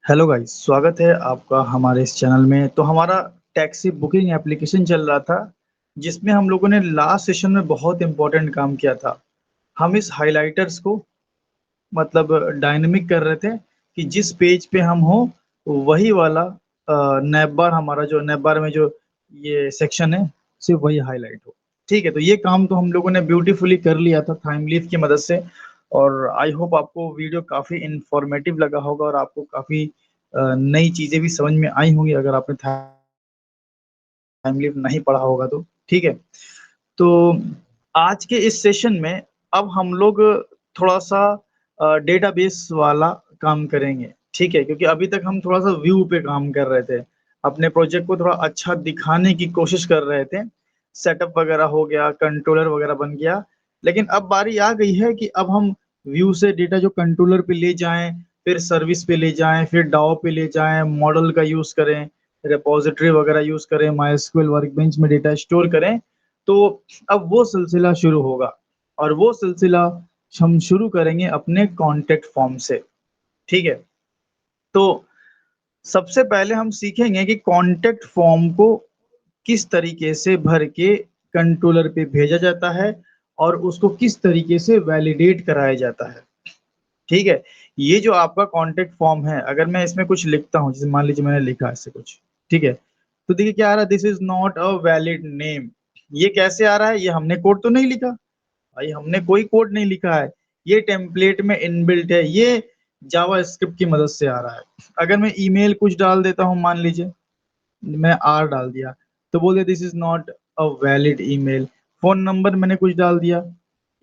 Hello guys, स्वागत है आपका हमारे इस चैनल में। तो हमारा टैक्सी बुकिंग एप्लीकेशन चल रहा था, जिसमें हम लोगों ने लास्ट सेशन में बहुत इम्पोर्टेंट काम किया था। हम इस हाइलाइटर्स को मतलब डायनामिक कर रहे थे कि जिस पेज पे हम हो वही वाला नैप बार हमारा जो नैप बार में जो ये सेक्शन है सिर्फ वही हाईलाइट हो। ठीक है, तो ये काम तो हम लोगों ने ब्यूटीफुली कर लिया था टाइमलीफ की मदद से। और आई होप आपको वीडियो काफ़ी इंफॉर्मेटिव लगा होगा और आपको काफ़ी नई चीज़ें भी समझ में आई होंगी अगर आपने टाइमलीफ नहीं पढ़ा होगा तो। ठीक है, तो आज के इस सेशन में अब हम लोग थोड़ा-सा डेटाबेस वाला काम करेंगे, ठीक है? क्योंकि अभी तक हम थोड़ा-सा व्यू पे काम कर रहे थे, अपने प्रोजेक्ट को थोड़ा अच्छा दिखाने की कोशिश कर रहे थे। सेटअप वगैरह हो गया, कंट्रोलर वगैरह बन गया, लेकिन अब बारी आ गई है कि अब हम व्यू से डेटा जो कंट्रोलर पे ले जाएँ, फिर सर्विस पे ले जाएँ, फिर डाओ पे ले जाएँ, मॉडल का यूज़ करें, रिपॉजिटरी वगैरह यूज़ करें, मायस्क्वेल वर्कबेंच में डेटा स्टोर करें। तो अब वो सिलसिला शुरू होगा और वो सिलसिला हम शुरू करेंगे अपने कॉन्टैक्ट फॉर्म से, ठीक है? तो सबसे पहले हम सीखेंगे कि कॉन्टैक्ट फॉर्म को किस तरीके से भर के कंट्रोलर पे भेजा जाता है और उसको किस तरीके से वैलिडेट कराया जाता है, ठीक है? ये जो आपका कॉन्टैक्ट फॉर्म है, अगर मैं इसमें कुछ लिखता हूँ, जैसे मान लीजिए मैंने लिखा ऐसे कुछ, ठीक है? तो देखिए क्या आ रहा है, this is not a valid name. ये कैसे आ रहा है? ये हमने कोड तो नहीं लिखा। भाई हमने कोई कोड नहीं लिखा है, ये टेम्पलेट में इनबिल्ट है, ये जावास्क्रिप्ट की मदद से आ रहा है। अगर मैं ईमेल कुछ डाल देता हूँ, मान लीजिए मैं आर डाल दिया, तो बोल दिया this is not a valid email. Phone number मैंने कुछ डाल दिया,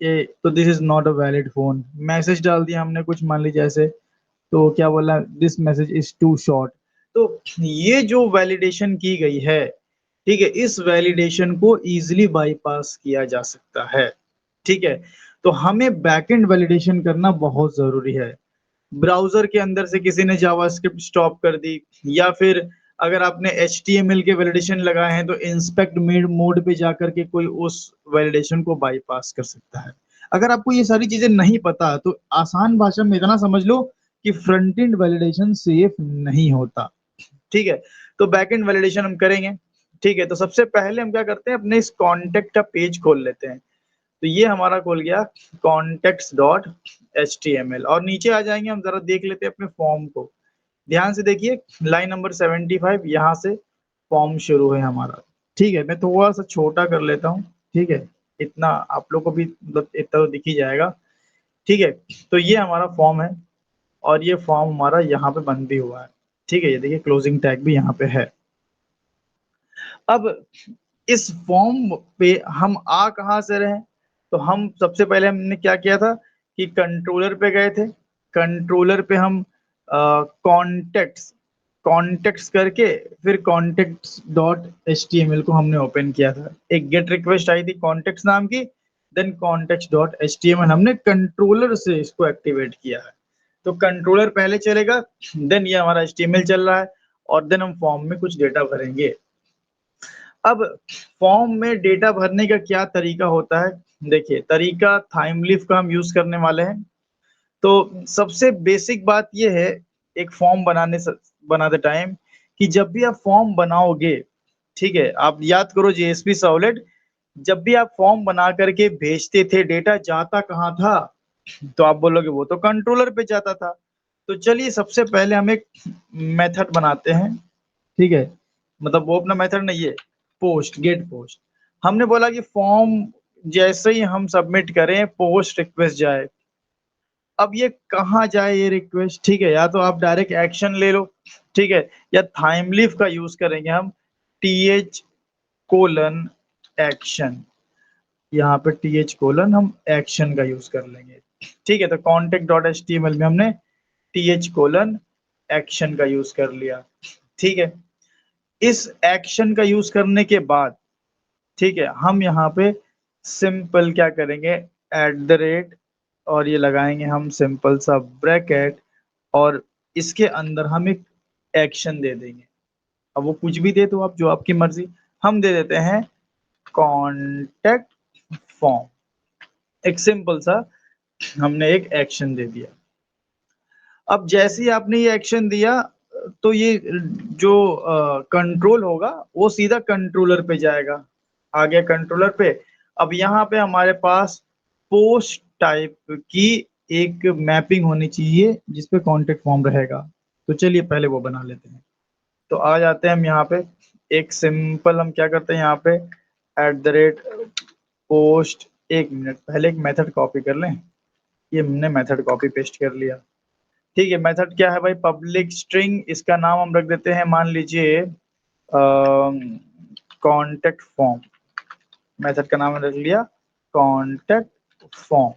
ये तो this is not a valid phone. Message डाल दिया हमने कुछ, मान लीजिए ऐसे, तो क्या बोला, this message is too short. तो ये जो वैलिडेशन की गई है, ठीक है? इस वैलिडेशन को ईज़िली बायपास किया जा सकता है। ठीक है? तो हमें बैकएंड वैलिडेशन करना बहुत ज़रूरी है। ब्राउज़र के अंदर से किसी ने जावास्क्रिप्ट स्टॉप कर दी, या फिर अगर आपने एचटीएमएल के वैलिडेशन लगाए हैं तो इंस्पेक्ट मेड मोड पे जाकर के कोई उस वैलिडेशन को बायपास कर सकता है। अगर आपको ये सारी चीज़ें नहीं पता तो आसान भाषा में इतना समझ लो कि फ्रंट एंड वैलिडेशन सेफ नहीं होता। ठीक है? तो बैकएंड वैलिडेशन हम करेंगे। ठीक है? तो सबसे पहले हम क्या करते हैं, अपने इस कॉन्टैक्ट का पेज खोल लेते हैं। तो ये हमारा खुल गया कॉन्टेक्स्ट डॉट एचटीएमएल, और नीचे आ जाएँगे, हम ज़रा देख लेते हैं अपने फॉर्म को। ध्यान से देखिए, लाइन नंबर 75 यहाँ से फॉर्म शुरू है हमारा। ठीक है? मैं थोड़ा-सा छोटा कर लेता हूँ, ठीक है? इतना आप लोग को भी मतलब इतना तो दिख ही जाएगा, ठीक है? तो ये हमारा फॉर्म है और ये फॉर्म हमारा यहाँ पे बंद भी हुआ है, ठीक है? ये देखिए क्लोजिंग टैग भी यहाँ पे है। अब इस फॉर्म पे हम आ कहाँ से रहे हैं? तो हम सबसे पहले हमने क्या किया था कि कंट्रोलर पे गए थे। कंट्रोलर पे हम कॉन्टेक्ट्स कॉन्टेक्ट्स करके फिर कॉन्टेक्ट्स डॉट एचटीएमएल को हमने ओपन किया था। एक गेट रिक्वेस्ट आई थी कॉन्टेक्ट्स नाम की, देन कॉन्टेक्ट्स डॉट एचटीएमएल हमने कंट्रोलर से इसको एक्टिवेट किया है। तो कंट्रोलर पहले चलेगा, देन ये हमारा एचटीएमएल चल रहा है और देन हम फॉर्म में कुछ डेटा भरेंगे। अब फॉर्म में डेटा भरने का क्या तरीका होता है? देखिए, तरीका थाइमलीफ का हम यूज़ करने वाले हैं। तो सबसे बेसिक बात ये है, एक फॉर्म बनाते टाइम, कि जब भी आप फॉर्म बनाओगे, ठीक है? आप याद करो जेएसपी सर्वलेट, जब भी आप फॉर्म बना कर के भेजते थे, डेटा जाता कहाँ था? तो आप बोलोगे वो तो कंट्रोलर पे जाता था। तो चलिए सबसे पहले हम एक मेथड बनाते हैं, ठीक है? मतलब वो अपना मेथड नहीं है, पोस्ट, गेट पोस्ट। हमने बोला कि फॉर्म जैसे ही हम सबमिट करें, पोस्ट रिक्वेस्ट जाए। अब ये कहाँ जाए ये रिक्वेस्ट, ठीक है? या तो आप डायरेक्ट एक्शन ले लो, ठीक है? या थाइमलीफ का यूज़ करेंगे हम, टीएच कोलन एक्शन। यहाँ पे टीएच कोलन हम एक्शन का यूज़ कर लेंगे, ठीक है? तो कॉन्टैक्ट डॉट एचटीएमएल में हमने टीएच कोलन एक्शन का यूज़ कर लिया, ठीक है? इस एक्शन का यूज़ करने के बाद, ठीक है, हम यहाँ पे सिंपल क्या करेंगे, एट द रेट, और ये लगाएँगे हम सिंपल सा ब्रैकेट, और इसके अंदर हम एक एक्शन दे देंगे। अब वो कुछ भी दे, तो आप जो आपकी मर्ज़ी, हम दे देते हैं कॉन्टैक्ट फॉर्म। एक सिंपल सा हमने एक एक्शन दे दिया। अब जैसे ही आपने ये एक्शन दिया, तो ये जो कंट्रोल होगा वो सीधा कंट्रोलर पे जाएगा। आ गया कंट्रोलर पे। अब यहाँ पे हमारे पास पोस्ट टाइप की एक मैपिंग होनी चाहिए जिसपे कॉन्टेक्ट फॉर्म रहेगा। तो चलिए पहले वो बना लेते हैं। तो आ जाते हैं हम यहाँ पे, एक सिंपल हम क्या करते हैं यहाँ पे @पोस्ट। एक मिनट, पहले एक मेथड कॉपी कर लें। ये हमने मेथड कॉपी पेस्ट कर लिया। ठीक है, मेथड क्या है भाई, पब्लिक स्ट्रिंग, इसका नाम हम रख देते हैं, मान लीजिए कॉन्टेक्ट फॉर्म। मेथड का नाम रख लिया कॉन्टेक्ट फॉर्म।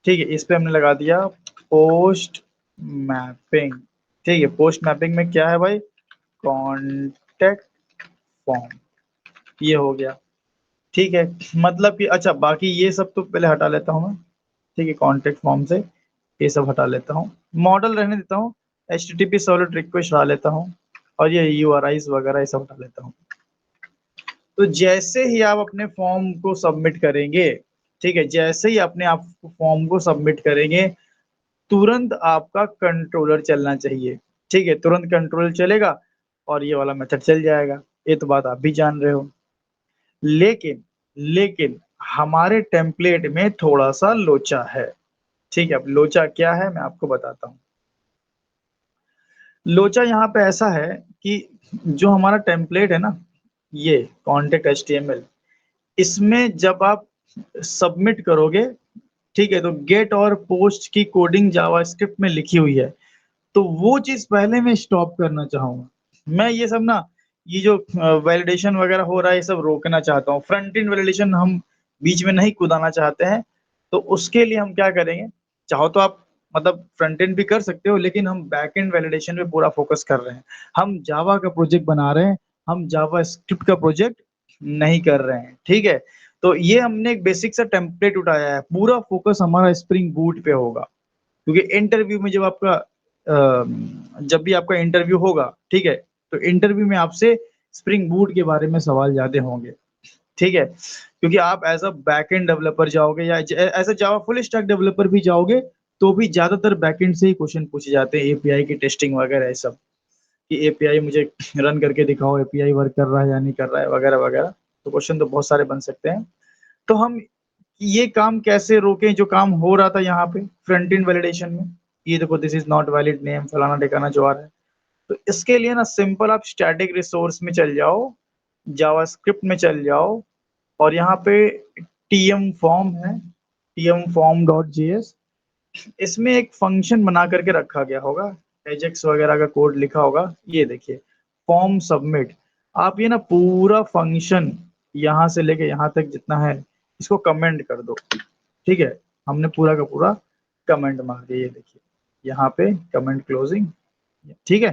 ठीक है, इस पे हमने लगा दिया पोस्ट मैपिंग। ठीक है, पोस्ट मैपिंग में क्या है भाई, कॉन्टेक्ट फॉर्म। ये हो गया। ठीक है, मतलब कि अच्छा बाकी ये सब तो पहले हटा लेता हूँ मैं। ठीक है, कॉन्टेक्ट फॉर्म से ये सब हटा लेता हूँ, मॉडल रहने देता हूँ, HTTP सॉलिड रिक्वेस्ट हटा लेता हूँ, और ये URIs वगैरह ये सब हटा लेता हूँ। तो जैसे ही आप अपने फॉर्म को सबमिट करेंगे, ठीक है, जैसे ही अपने आप फॉर्म को सबमिट करेंगे, तुरंत आपका कंट्रोलर चलना चाहिए। ठीक है, तुरंत कंट्रोलर चलेगा और ये वाला मेथड चल जाएगा। ये तो बात आप भी जान रहे हो। लेकिन लेकिन हमारे टेम्पलेट में थोड़ा सा लोचा है। ठीक है, अब लोचा क्या है मैं आपको बताता हूँ। लोचा यहाँ पे ऐसा है कि जो हमारा टेम्पलेट है ना, ये कॉन्टेक्ट HTML, इसमें जब आप सबमिट करोगे, ठीक है, तो गेट और पोस्ट की कोडिंग जावास्क्रिप्ट में लिखी हुई है। तो वो चीज पहले मैं स्टॉप करना चाहूंगा। मैं ये सब ना, ये जो वैलिडेशन वगैरह हो रहा है, ये सब रोकना चाहता हूँ। फ्रंट एंड वैलिडेशन हम बीच में नहीं कूदाना चाहते हैं। तो उसके लिए हम क्या करेंगे, चाहो तो आप मतलब फ्रंट एंड भी कर सकते हो, लेकिन हम बैक एंड वैलिडेशन पे पूरा फोकस कर रहे हैं। हम जावा का प्रोजेक्ट बना रहे हैं, हम जावा स्क्रिप्ट का प्रोजेक्ट नहीं कर रहे हैं। ठीक है, तो ये हमने एक बेसिक सा टेम्पलेट उठाया है, पूरा फोकस हमारा स्प्रिंग बूट पे होगा। क्योंकि इंटरव्यू में जब आपका जब भी आपका इंटरव्यू होगा, ठीक है, तो इंटरव्यू में आपसे स्प्रिंग बूट के बारे में सवाल ज्यादा होंगे। ठीक है, क्योंकि आप एज अ बैकएंड डेवलपर जाओगे या as a Java full stack developer भी जाओगे, तो भी ज्यादातर बैकएंड से ही क्वेश्चन पूछे जाते हैं, एपीआई की टेस्टिंग वगैरह ये सब, कि एपीआई मुझे रन करके दिखाओ, एपीआई वर्क कर रहा है या नहीं कर रहा है वगैरह वगैरह। तो क्वेश्चन तो बहुत सारे बन सकते हैं। तो हम ये काम कैसे रोकें जो काम हो रहा था यहाँ पे फ्रंट एंड वैलिडेशन में। ये देखो, this is not valid name, फलाना ठिकाना जो आ रहा है। तो इसके लिए ना सिंपल आप स्टैटिक रिसोर्स में चल जाओ, जावास्क्रिप्ट में चल जाओ, और यहाँ पे टीएम फॉर्म है, tmform.js। इसमें एक फंक्शन बना करके रखा गया होगा, एजेक्स वगैरह का कोड लिखा होगा। ये देखिए, फॉर्म सबमिट। आप ये ना पूरा फंक्शन यहाँ से लेके यहाँ तक जितना है, इसको कमेंट कर दो। ठीक है, हमने पूरा का पूरा कमेंट मार दिया। ये देखिए यहाँ पे कमेंट क्लोजिंग। ठीक है,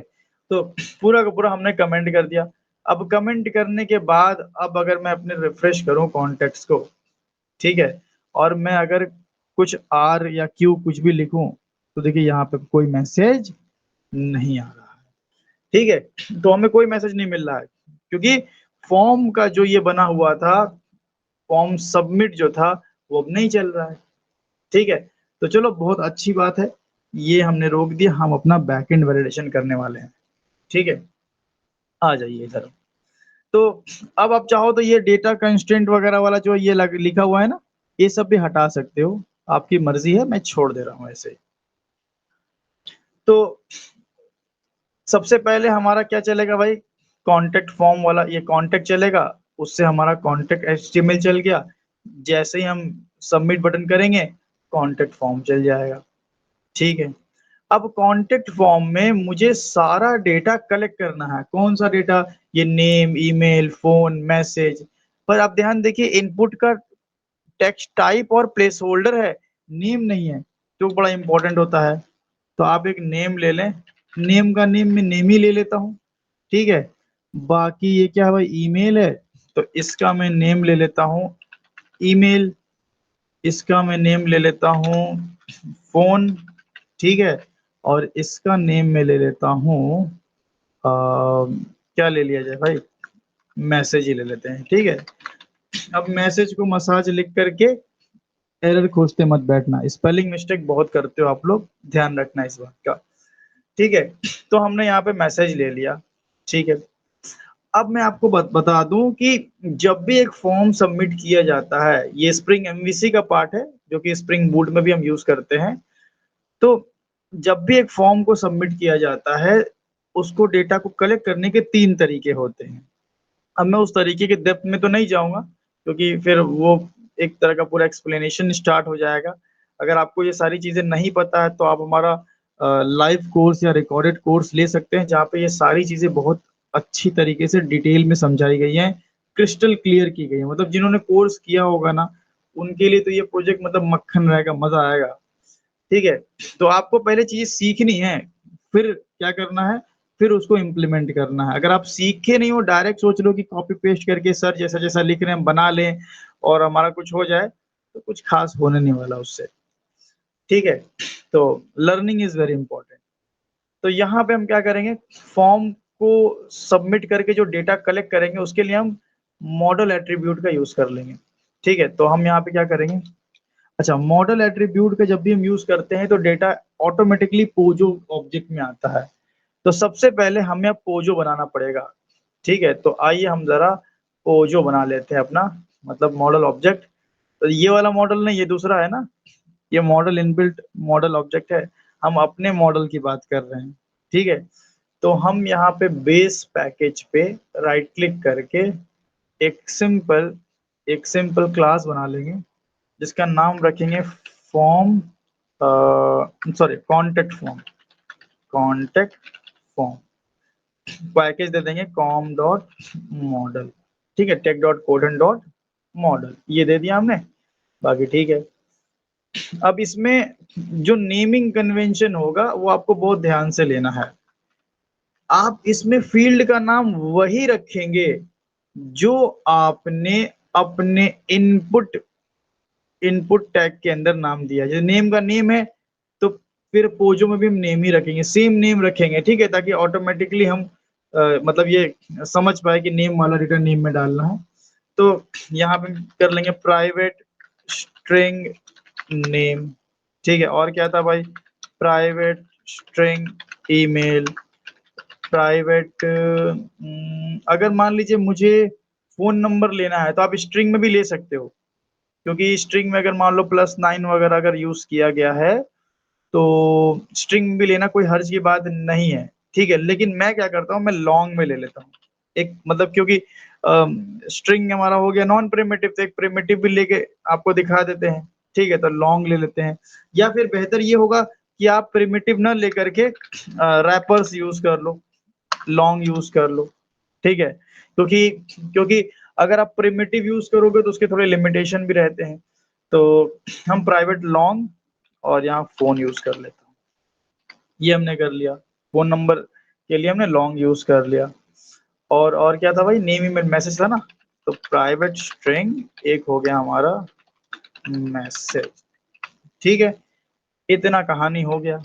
तो पूरा का पूरा हमने कमेंट कर दिया। अब कमेंट करने के बाद अब अगर मैं अपने रिफ्रेश करूं कॉन्टेक्स्ट को, ठीक है, और मैं अगर कुछ आर या क्यू कुछ भी लिखूं, तो देखिए यहाँ पे कोई मैसेज नहीं आ रहा है। ठीक है, तो हमें कोई मैसेज नहीं मिल रहा है, क्योंकि फॉर्म का जो ये बना हुआ था, फॉर्म सबमिट जो था, वो अब नहीं चल रहा है। ठीक है, तो चलो बहुत अच्छी बात है, ये हमने रोक दिया। हम अपना बैकएंड वैलिडेशन करने वाले हैं। ठीक है, आ जाइए इधर। तो अब आप चाहो तो ये डेटा कंस्ट्रेंट वगैरह वाला जो ये लिखा हुआ है ना, ये सब भी हटा सकते हो, आपकी मर्जी है, मैं छोड़ दे रहा हूँ ऐसे। तो सबसे पहले हमारा क्या चलेगा भाई, कॉन्टेक्ट फॉर्म वाला ये कॉन्टेक्ट चलेगा, उससे हमारा कॉन्टेक्ट HTML चल गया। जैसे ही हम सबमिट बटन करेंगे, कॉन्टेक्ट फॉर्म चल जाएगा। ठीक है, अब कॉन्टेक्ट फॉर्म में मुझे सारा डेटा कलेक्ट करना है। कौन सा डेटा, ये नेम, ईमेल, फोन, मैसेज। पर आप ध्यान देखिए, इनपुट का टेक्स्ट टाइप और प्लेस होल्डर है, नेम नहीं है, जो बड़ा इंपॉर्टेंट होता है। तो आप एक नेम ले लें, नेम का नेम मैं नेम ही ले लेता हूँ। ठीक है, बाकी ये क्या है भाई, ईमेल है, तो इसका मैं नेम ले लेता हूँ ईमेल। इसका मैं नेम ले लेता हूँ फोन। ठीक है, और इसका नेम मैं ले लेता हूँ क्या ले लिया जाए भाई, मैसेज ही ले लेते हैं। ठीक है, अब मैसेज को मसाज लिख करके एरर खोजते मत बैठना, स्पेलिंग मिस्टेक बहुत करते हो आप लोग, ध्यान रखना इस बात का। ठीक है, तो हमने यहाँ पे मैसेज ले लिया, ठीक है। अब मैं आपको बता दूं कि जब भी एक फॉर्म सबमिट किया जाता है, ये स्प्रिंग एमवीसी का पार्ट है, जो कि स्प्रिंग बूट में भी हम यूज करते हैं। तो जब भी एक फॉर्म को सबमिट किया जाता है, उसको डेटा को कलेक्ट करने के 3 तरीके होते हैं। अब मैं उस तरीके के डेप्थ में तो नहीं जाऊँगा, क्योंकि फिर वो एक तरह का पूरा एक्सप्लेनेशन स्टार्ट हो जाएगा। अगर आपको ये सारी चीज़ें नहीं पता है, तो आप हमारा लाइव कोर्स या रिकॉर्डेड कोर्स ले सकते हैं, जहाँ पे ये सारी चीज़ें बहुत अच्छी तरीके से डिटेल में समझाई गई हैं, क्रिस्टल क्लियर की गई हैं। मतलब जिन्होंने कोर्स किया होगा ना, उनके लिए तो ये प्रोजेक्ट मतलब मक्खन रहेगा, मज़ा आएगा। ठीक है? तो आपको पहले चीज़ सीखनी है, फिर क्या करना है, फिर उसको इम्प्लीमेंट करना है। अगर आप सीखे नहीं हो, डायरेक्ट सोच लो कि कॉपी पेस्ट करके सर जैसा-जैसा लिख रहे हैं बना लें और हमारा कुछ हो जाए, तो कुछ खास होने नहीं वाला उससे। ठीक है? तो लर्निंग इज़ वेरी इम्पोर्टेंट। तो यहाँ पे हम क्या करेंगे, फॉर्म को सबमिट करके जो डेटा कलेक्ट करेंगे, उसके लिए हम मॉडल एट्रिब्यूट का यूज़ कर लेंगे। ठीक है? तो हम यहाँ पे क्या करेंगे, अच्छा, मॉडल एट्रिब्यूट का जब भी हम यूज़ करते हैं तो डेटा ऑटोमैटिकली पोजो ऑब्जेक्ट में आता है। तो सबसे पहले हमें अब पोजो बनाना पड़ेगा, ठीक है? तो आइए हम ज़रा पोजो बना लेते हैं अपना, मतलब मॉडल ऑब्जेक्ट। तो ये वाला मॉडल नहीं, ये दूसरा है ना, ये मॉडल इनबिल्ट मॉडल ऑब्जेक्ट है। हम अपने मॉडल की बात कर रहे हैं, ठीक है? तो हम यहाँ पे बेस पैकेज पे राइट क्लिक करके एक सिंपल क्लास बना लेंगे, जिसका नाम रखेंगे form sorry contact form. Package दे देंगे कॉम डॉट मॉडल, ठीक है, tech dot codon dot model, ये दे दिया हमने, बाकी ठीक है। अब इसमें जो नेमिंग कन्वेंशन होगा वो आपको बहुत ध्यान से लेना है। आप इसमें फील्ड का नाम वही रखेंगे जो आपने अपने इनपुट टैग के अंदर नाम दिया है। जैसे नेम का नेम है, तो फिर पोजो में भी हम नेम ही रखेंगे, सेम नेम रखेंगे, ठीक है? ताकि ऑटोमैटिकली हम मतलब ये समझ पाए कि नेम वाला रिटर्न नेम में डालना है। तो यहाँ पे कर लेंगे प्राइवेट स्ट्रिंग नेम, ठीक है? और क्या था भाई? प्राइवेट स्ट्रिंग ईमेल, प्राइवेट अगर मान लीजिए मुझे फ़ोन नंबर लेना है, तो आप स्ट्रिंग में भी ले सकते हो। क्योंकि स्ट्रिंग में अगर मान लो +9 वगैरह अगर यूज़ किया गया है, तो स्ट्रिंग भी लेना कोई हर्ज की बात नहीं है, ठीक है? लेकिन मैं क्या करता हूँ, मैं लॉन्ग में ले लेता हूँ। एक मतलब क्योंकि स्ट्रिंग हमारा हो गया नॉन प्रिमिटिव, तो एक प्रिमिटिव भी लेके आपको दिखा देते हैं, ठीक है? तो लॉन्ग ले लेते हैं, या फिर बेहतर ये होगा कि आप प्रिमिटिव ना लेकर के रैपर्स यूज़ कर लो, लॉन्ग यूज़ कर लो, ठीक है? क्योंकि क्योंकि अगर आप प्रिमिटिव यूज़ करोगे तो उसके थोड़े लिमिटेशन भी रहते हैं। तो हम प्राइवेट लॉन्ग और यहाँ फ़ोन यूज़ कर लेता हूँ। ये हमने कर लिया, फ़ोन नंबर के लिए हमने लॉन्ग यूज़ कर लिया। और क्या था भाई? नेम ईमेल मैसेज था ना? तो प्राइवेट स्ट्रिंग एक हो गया हमारा मैसेज, ठीक है? इतना कहानी हो गया।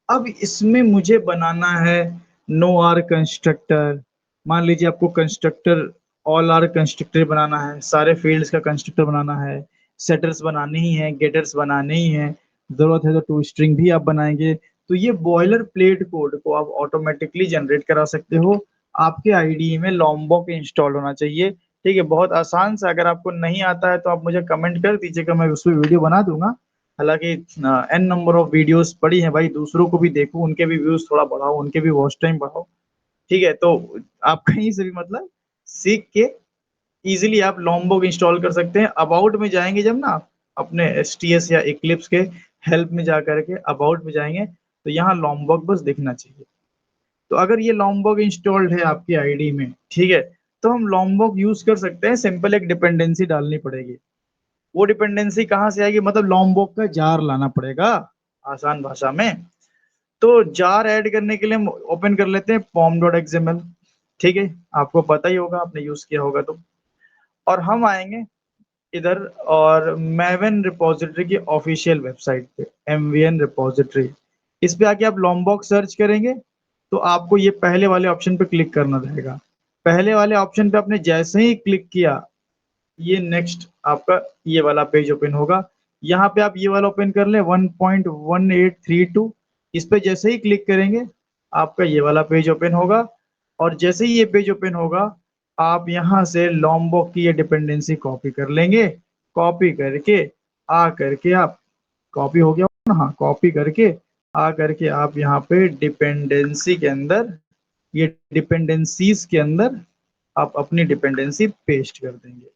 अब इसमें मुझे बनाना है नो आर कंस्ट्रक्टर। मान लीजिए आपको कंस्ट्रक्टर ऑल आर कंस्ट्रक्टर बनाना है, सारे फील्ड्स का कंस्ट्रक्टर बनाना है, सेटर्स बनाने ही हैं, गेटर्स बनाने ही हैं, ज़रूरत है तो टू स्ट्रिंग भी आप बनाएँगे। तो ये बॉयलर प्लेट कोड को आप ऑटोमैटिकली जनरेट करा सकते हो। आपके आईडीई में लोम्बॉक इंस्टॉल होना चाहिए, ठीक है? बहुत आसान सा, अगर आपको नहीं आता है तो आप मुझे कमेंट कर दीजिएगा, मैं उस पे वीडियो बना दूँगा। हालाँकि एन नंबर ऑफ वीडियोज़ पड़ी हैं भाई, दूसरों को भी देखो, उनके भी व्यूज़ थोड़ा बढ़ाओ, उनके भी वॉच टाइम बढ़ाओ, ठीक है? तो आप कहीं से भी मतलब सीख के ईज़िली आप लोम्बॉक इंस्टॉल कर सकते हैं। अबाउट में जाएँगे जब ना, अपने एसटीएस या इक्लिप्स के हेल्प में जा कर के अबाउट में जाएँगे, तो यहाँ लोम्बॉक बस दिखना चाहिए। तो अगर ये लोम्बॉक इंस्टॉल्ड है आपकी आईडी में, ठीक है? तो हम लोम्बॉक यूज़ कर सकते हैं, सिंपल एक डिपेंडेंसी डालनी पड़ेगी। वो डिपेंडेंसी कहाँ से आएगी? मतलब लॉम्बॉक का जार लाना पड़ेगा, आसान भाषा में। तो जार ऐड करने के लिए हम ओपन कर लेते हैं pom.xml, ठीक है? आपको पता ही होगा, आपने यूज़ किया होगा तो। और हम आएँगे इधर और मैवन रिपॉज़िटरी की ऑफ़िशियल वेबसाइट पे, एमवीएन रिपॉज़िटरी। इस पे आके आप लॉम्बॉक सर्च करेंगे, तो आपको ये पहले वाले ऑप्शन पे क्लिक करना रहेगा। पहले वाले ऑप्शन पे आपने जैसे ही क्लिक किया, ये नेक्स्ट आपका ये वाला पेज ओपन होगा। यहाँ पे आप ये वाला ओपन कर लें 1.1832, इस पे जैसे ही क्लिक करेंगे आपका ये वाला पेज ओपन होगा और जैसे ही ये पेज ओपन होगा आप यहाँ से लॉम्बॉक की ये डिपेंडेंसी कॉपी कर लेंगे। कॉपी करके आ करके आप कॉपी हो गया ना, हाँ कॉपी करके आ करके आप यहाँ पे डिपेंडेंसी के अंदर, ये डिपेंडेंसीज के अंदर आप अपनी डिपेंडेंसी पेस्ट कर देंगे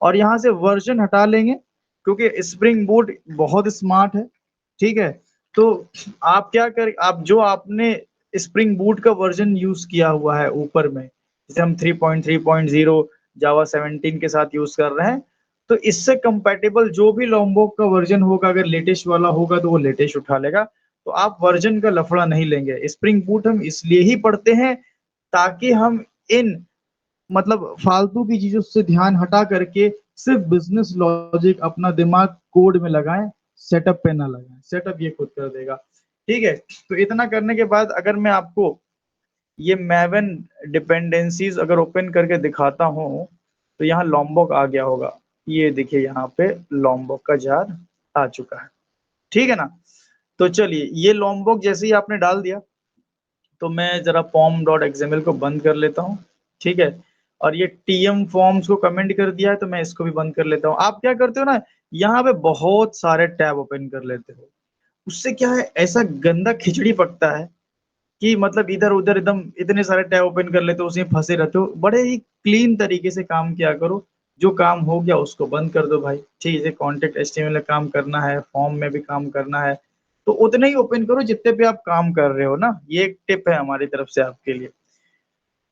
और यहाँ से वर्जन हटा लेंगे क्योंकि स्प्रिंग बूट बहुत स्मार्ट है। ठीक है, तो आप क्या कर, आप जो आपने स्प्रिंग बूट का वर्जन यूज किया हुआ है ऊपर में, जैसे हम 3.3.0 जावा 17 के साथ यूज कर रहे हैं, तो इससे कंपैटिबल जो भी लॉम्बॉक का वर्जन होगा, अगर लेटेस्ट वाला होगा तो वो लेटेस्ट उठा लेगा। तो आप वर्जन का लफड़ा नहीं लेंगे। स्प्रिंग बूट हम इसलिए ही पढ़ते हैं ताकि हम इन मतलब फालतू की चीजों से ध्यान हटा करके सिर्फ बिजनेस लॉजिक अपना दिमाग कोड में लगाएं, सेटअप पे ना लगाएं। सेटअप ये खुद कर देगा। ठीक है, तो इतना करने के बाद अगर मैं आपको ये मैवन डिपेंडेंसीज अगर ओपन करके दिखाता हूं तो यहाँ लॉम्बॉक आ गया होगा। ये देखिए यहाँ पे लॉम्बॉक का जार आ चुका है। ठीक है ना, तो चलिए ये लॉम्बॉक जैसे ही आपने डाल दिया तो मैं जरा पॉम डॉट एक्सएमएल को बंद कर लेता हूँ। ठीक है, और ये टीएम फॉर्म्स को कमेंट कर दिया है तो मैं इसको भी बंद कर लेता हूँ। आप क्या करते हो ना, यहाँ पे बहुत सारे टैब ओपन कर लेते हो, उससे क्या है ऐसा गंदा खिचड़ी पकता है कि मतलब इधर उधर एकदम इतने सारे टैब ओपन कर लेते हो, उसमें फंसे रहते हो। बड़े ही क्लीन तरीके से काम किया करो। जो काम हो गया उसको बंद कर दो भाई। ठीक है, कॉन्टेक्ट एचटीएमएल में काम करना है, फॉर्म में भी काम करना है, तो उतने ही ओपन करो जितने पे आप काम कर रहे हो ना। ये एक टिप है हमारी तरफ से आपके लिए।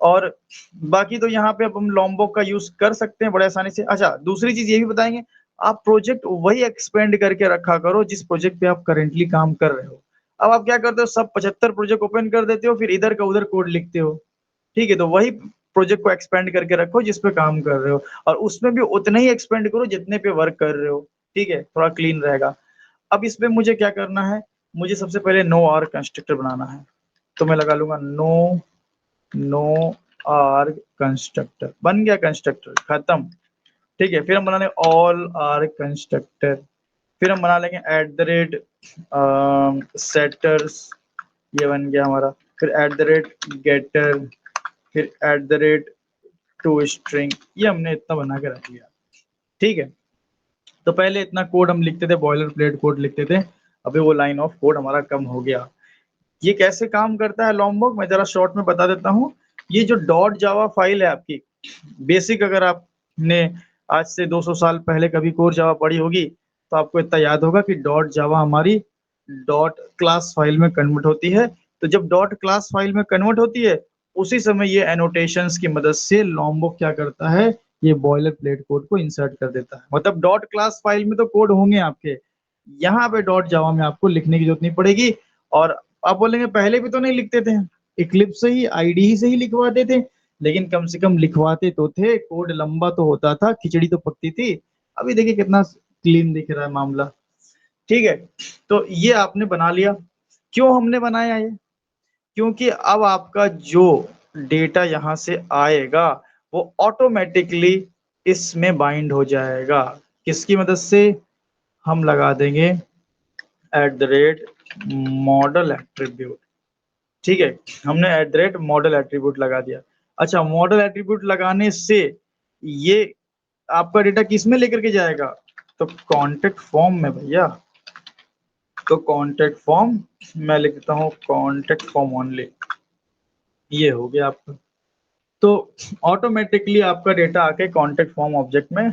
और बाकी तो यहाँ पे अब हम लॉम्बॉक का यूज कर सकते हैं बड़े आसानी से। अच्छा, दूसरी चीज ये भी बताएंगे, आप प्रोजेक्ट वही एक्सपेंड करके रखा करो जिस प्रोजेक्ट पे आप करेंटली काम कर रहे हो। अब आप क्या करते हो, सब 75 प्रोजेक्ट ओपन कर देते हो, फिर इधर का उधर कोड लिखते हो। ठीक है, तो वही प्रोजेक्ट को एक्सपेंड करके रखो जिस पे काम कर रहे हो, और उसमें भी उतना ही एक्सपेंड करो जितने पे वर्क कर रहे हो। ठीक है, थोड़ा क्लीन रहेगा। अब इसमें मुझे क्या करना है, मुझे सबसे पहले नो आर कंस्ट्रक्टर बनाना है। तो मैं लगा लूंगा नो आर कंस्ट्रक्टर। बन गया कंस्ट्रक्टर, खत्म। ठीक है, फिर हम बना लेंगे ऑल आर कंस्ट्रक्टर। फिर हम बना लेंगे एट द रेट सेटर्स, ये बन गया हमारा। फिर एट द रेट गेटर, फिर at the rate to string. ये हमने इतना बना के रख लिया। ठीक है, तो पहले इतना कोड हम लिखते थे, बॉयलर प्लेट कोड लिखते थे, अभी वो लाइन ऑफ कोड हमारा कम हो गया। ये कैसे काम करता है लॉम्बॉक, मैं जरा शॉर्ट में बता देता हूँ। ये जो डॉट जावा फाइल है आपकी बेसिक, अगर आपने आज से 200 साल पहले कभी कोर जावा पढ़ी होगी तो आपको इतना याद होगा कि डॉट जावा हमारी डॉट क्लास फाइल में कन्वर्ट होती है। तो जब डॉट क्लास फाइल में कन्वर्ट होती है उसी समय ये एनोटेशंस की मदद से लॉम्बॉक क्या करता है, ये बॉयलर प्लेट कोड को इंसर्ट कर देता है। मतलब डॉट क्लास फाइल में तो कोड होंगे आपके, यहाँ पे डॉट जावा में आपको लिखने की जरूरत नहीं पड़ेगी। और आप बोलेंगे पहले भी तो नहीं लिखते थे, इक्लिप्स से ही आईडीई से ही लिखवाते थे, लेकिन कम से कम लिखवाते तो थे, कोड लंबा तो होता था, खिचड़ी तो पकती थी। अभी देखिए कितना क्लीन दिख रहा है मामला। ठीक है, तो ये आपने बना लिया। क्यों हमने बनाया ये, क्योंकि अब आपका जो डेटा यहाँ से आएगा वो ऑटोमेटिकली इसमें बाइंड हो जाएगा। किसकी मदद से, हम लगा देंगे eight the rate model attribute. ठीक है, हमने eight the rate model attribute लगा दिया। अच्छा, मॉडल एट्रीब्यूट लगाने से ये आपका डेटा किस में लेकर के जाएगा, तो कॉन्टेक्ट फॉर्म में भैया। तो कॉन्टेक्ट फॉर्म मैं लिख देता हूँ, कॉन्टेक्ट फॉर्म ओनली। ये हो गया आपका। तो ऑटोमेटिकली आपका डेटा आके कॉन्टेक्ट फॉर्म ऑब्जेक्ट में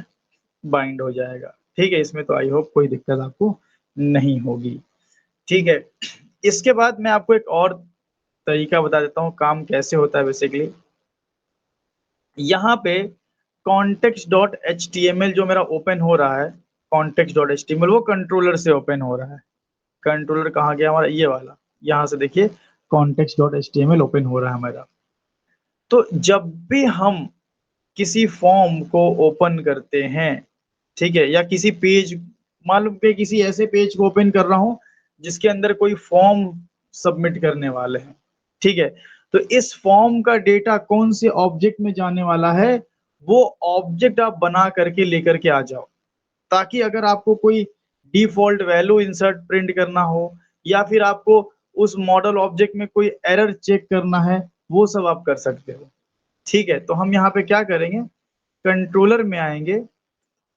बाइंड हो जाएगा। ठीक है, इसमें तो आई होप कोई दिक्कत आपको नहीं होगी। ठीक है, इसके बाद मैं आपको एक और तरीका बता देता हूँ काम कैसे होता है बेसिकली। यहाँ पे context dot H T M L जो मेरा ओपन हो रहा है, context dot H T M L वो कंट्रोलर से ओपन हो रहा है। कंट्रोलर कहाँ गया हमारा, ये वाला, यहाँ से देखिए context dot H T M L open हो रहा है हमारा। तो जब भी हम किसी फॉर्म को ओपन करते हैं, ठीक है, या किसी पेज, मालूम के किसी ऐसे पेज को ओपन कर रहा हूं जिसके अंदर कोई फॉर्म सबमिट करने वाले हैं। ठीक है, तो इस फॉर्म का डेटा कौन से ऑब्जेक्ट में जाने वाला है, वो ऑब्जेक्ट आप बना करके लेकर के आ जाओ, ताकि अगर आपको कोई डिफॉल्ट वैल्यू इंसर्ट प्रिंट करना हो, या फिर आपको उस मॉडल ऑब्जेक्ट में कोई एरर चेक करना है, वो सब आप कर सकते हो। ठीक है, तो हम यहाँ पे क्या करेंगे, कंट्रोलर में आएंगे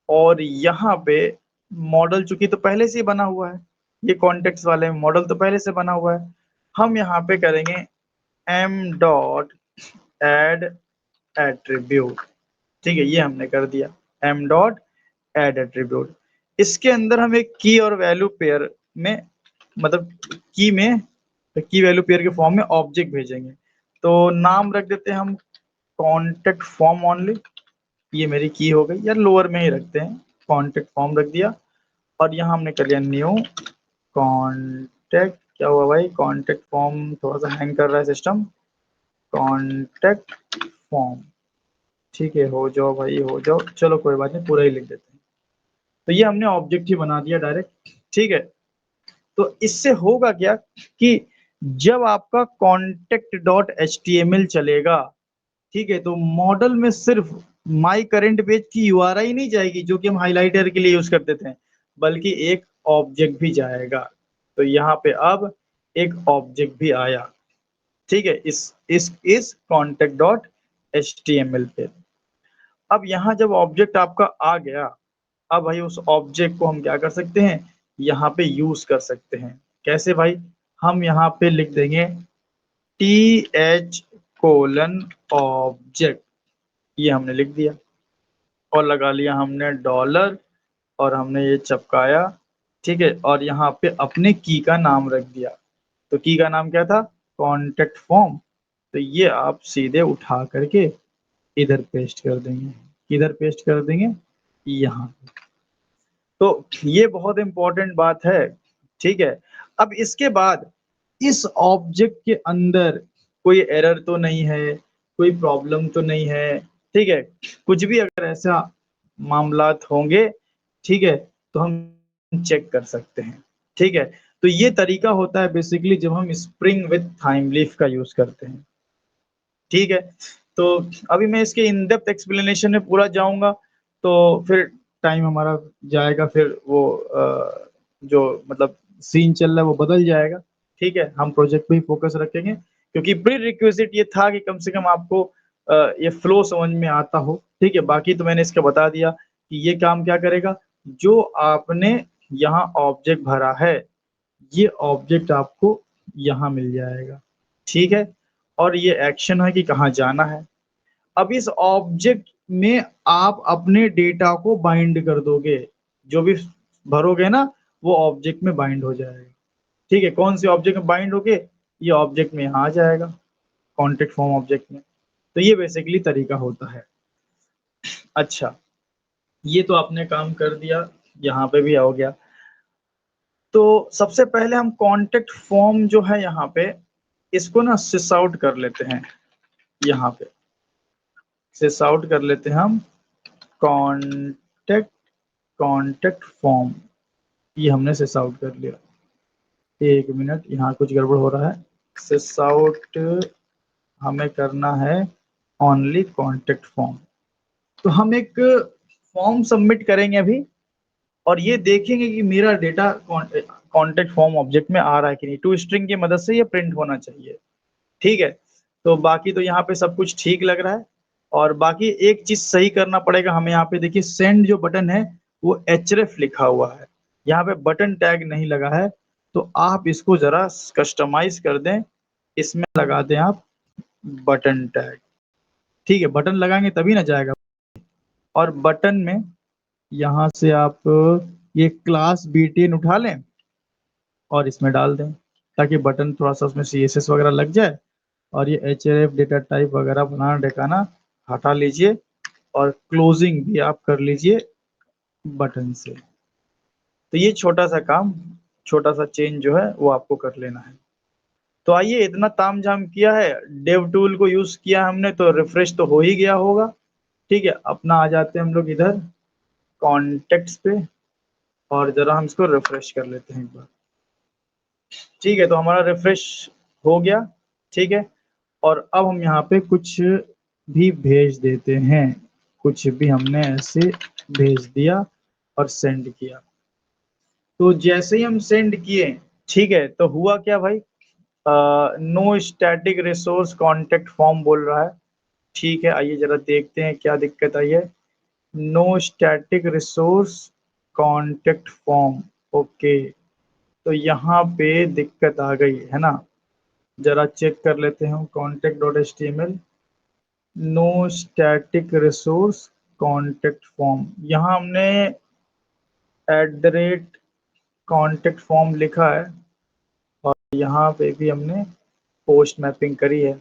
और यहाँ पे मॉडल चूंकि तो पहले से ही बना हुआ है, ये कॉन्टेक्स्ट वाले मॉडल तो पहले से बना हुआ है, हम यहाँ पे करेंगे m डॉट एड एट्रीब्यूट। ठीक है, ये हमने कर दिया m डॉट एड एट्रीब्यूट। इसके अंदर हम एक की और वैल्यू पेयर में, मतलब की वैल्यू पेयर के फॉर्म में ऑब्जेक्ट भेजेंगे। तो नाम रख देते हैं हम कॉन्टेक्ट फॉर्म ओनली, ये मेरी की हो गई, या लोअर में ही रखते हैं, कॉन्टेक्ट फॉर्म रख दिया। और यहाँ हमने कर लिया न्यू कॉन्टेक्ट। क्या हुआ भाई, कॉन्टेक्ट फॉर्म थोड़ा सा हैंग कर रहा है सिस्टम, कॉन्टेक्ट फॉर्म। ठीक है, हो जाओ भाई हो जाओ, चलो कोई बात नहीं, पूरा ही लिख देते हैं। तो ये हमने ऑब्जेक्ट ही बना दिया डायरेक्ट। ठीक है, तो इससे होगा क्या कि जब आपका contact dot H T M L चलेगा, ठीक है, तो मॉडल में सिर्फ माई करेंट पेज की यूआरआई नहीं जाएगी जो कि हम हाइलाइटर के लिए यूज करते थे, बल्कि एक ऑब्जेक्ट भी जाएगा। तो यहाँ पे अब एक ऑब्जेक्ट भी आया। ठीक है, इस contact dot H T M L पे। अब यहाँ जब ऑब्जेक्ट आपका आ गया, अब भाई उस ऑब्जेक्ट को हम क्या कर सकते हैं, यहाँ पे यूज कर सकते हैं। कैसे भाई, हम यहाँ पे लिख देंगे टी एच कोलन ऑब्जेक्ट, ये हमने लिख दिया और लगा लिया हमने डॉलर, और हमने ये चिपकाया। ठीक है, और यहाँ पे अपने की का नाम रख दिया। तो की का नाम क्या था, कॉन्टेक्ट फॉर्म। तो ये आप सीधे उठा करके इधर पेस्ट कर देंगे। किधर पेस्ट कर देंगे, यहाँ। तो ये बहुत इंपॉर्टेंट बात है। ठीक है, अब इसके बाद इस ऑब्जेक्ट के अंदर कोई एरर तो नहीं है, कोई प्रॉब्लम तो नहीं है। ठीक है, कुछ भी अगर ऐसा मामलात होंगे, ठीक है, तो हम चेक कर सकते हैं। ठीक है, तो ये तरीका होता है बेसिकली जब हम स्प्रिंग विथ थाइम लीफ का यूज करते हैं। ठीक है, तो अभी मैं इसके इन डेप्थ एक्सप्लेनेशन में पूरा जाऊंगा तो फिर टाइम हमारा जाएगा, फिर वो जो मतलब सीन चल रहा है वो बदल जाएगा। ठीक है, हम प्रोजेक्ट पे ही फोकस रखेंगे, क्योंकि प्री रिक्विजिट ये था कि कम से कम आपको ये फ्लो समझ में आता हो। ठीक है, बाकी तो मैंने इसका बता दिया कि ये काम क्या करेगा, जो आपने यहाँ ऑब्जेक्ट भरा है, ये ऑब्जेक्ट आपको यहाँ मिल जाएगा। ठीक है, और ये एक्शन है कि कहाँ जाना है। अब इस ऑब्जेक्ट में आप अपने डेटा को बाइंड कर दोगे, जो भी भरोगे ना वो ऑब्जेक्ट में बाइंड हो जाएगा। ठीक है, कौन से ऑब्जेक्ट में बाइंड होगे, ये ऑब्जेक्ट में यहाँ आ जाएगा, कॉन्टेक्ट फॉर्म ऑब्जेक्ट में। तो ये बेसिकली तरीका होता है। अच्छा, ये तो आपने काम कर दिया, यहाँ पे भी हो गया। तो सबसे पहले हम कॉन्टेक्ट फॉर्म जो है यहाँ पे, इसको ना सिस आउट कर लेते हैं। यहाँ पे सिस आउट कर लेते हैं हम कॉन्टेक्ट कॉन्टेक्ट फॉर्म, ये हमने सिस आउट कर लिया। एक मिनट, यहाँ कुछ गड़बड़ हो रहा है। सिस आउट हमें करना है ओनली कॉन्टेक्ट फॉर्म। तो हम एक फॉर्म सबमिट करेंगे अभी, और ये देखेंगे कि मेरा डेटा कॉन्टेक्ट फॉर्म ऑब्जेक्ट में आ रहा है कि नहीं। टू स्ट्रिंग की मदद से ये प्रिंट होना चाहिए। ठीक है, तो बाकी तो यहाँ पे सब कुछ ठीक लग रहा है। और बाकी एक चीज सही करना पड़ेगा हमें, यहाँ पे देखिए सेंड जो बटन है वो एचरेफ लिखा हुआ है, यहाँ पे बटन टैग नहीं लगा है। तो आप इसको जरा कस्टमाइज कर दें, इसमें लगा दें आप बटन टैग। ठीक है, बटन लगाएंगे तभी ना जाएगा। और बटन में यहाँ से आप ये क्लास BTN उठा लें और इसमें डाल दें, ताकि बटन थोड़ा सा उसमें CSS वगैरह लग जाए। और ये HRF डेटा टाइप वगैरह बनाना ढकाना हटा लीजिए, और क्लोजिंग भी आप कर लीजिए बटन से। तो ये छोटा सा काम, छोटा सा चेंज जो है वो आपको कर लेना है। तो आइए, इतना ताम झाम किया है, डेव टूल को यूज किया हमने, तो रिफ्रेश तो हो ही गया होगा। ठीक है, अपना आ जाते हैं हम लोग इधर कॉन्टेक्ट्स पे, और जरा हम इसको रिफ्रेश कर लेते हैं एक बार। ठीक है, तो हमारा रिफ्रेश हो गया। ठीक है, और अब हम यहाँ पे कुछ भी भेज देते हैं, कुछ भी हमने ऐसे भेज दिया और सेंड किया। तो जैसे ही हम सेंड किए, ठीक है, तो हुआ क्या भाई, no static resource contact form बोल रहा है। ठीक है, आइए ज़रा देखते हैं क्या दिक्कत आई है। No static resource contact form, okay. तो यहाँ पे दिक्कत आ गई, है ना? ज़रा चेक कर लेते हैं contact.html, no static resource contact form. यहाँ हमने @कॉन्टेक्ट फॉर्म लिखा है और यहाँ पे भी हमने पोस्ट मैपिंग करी है।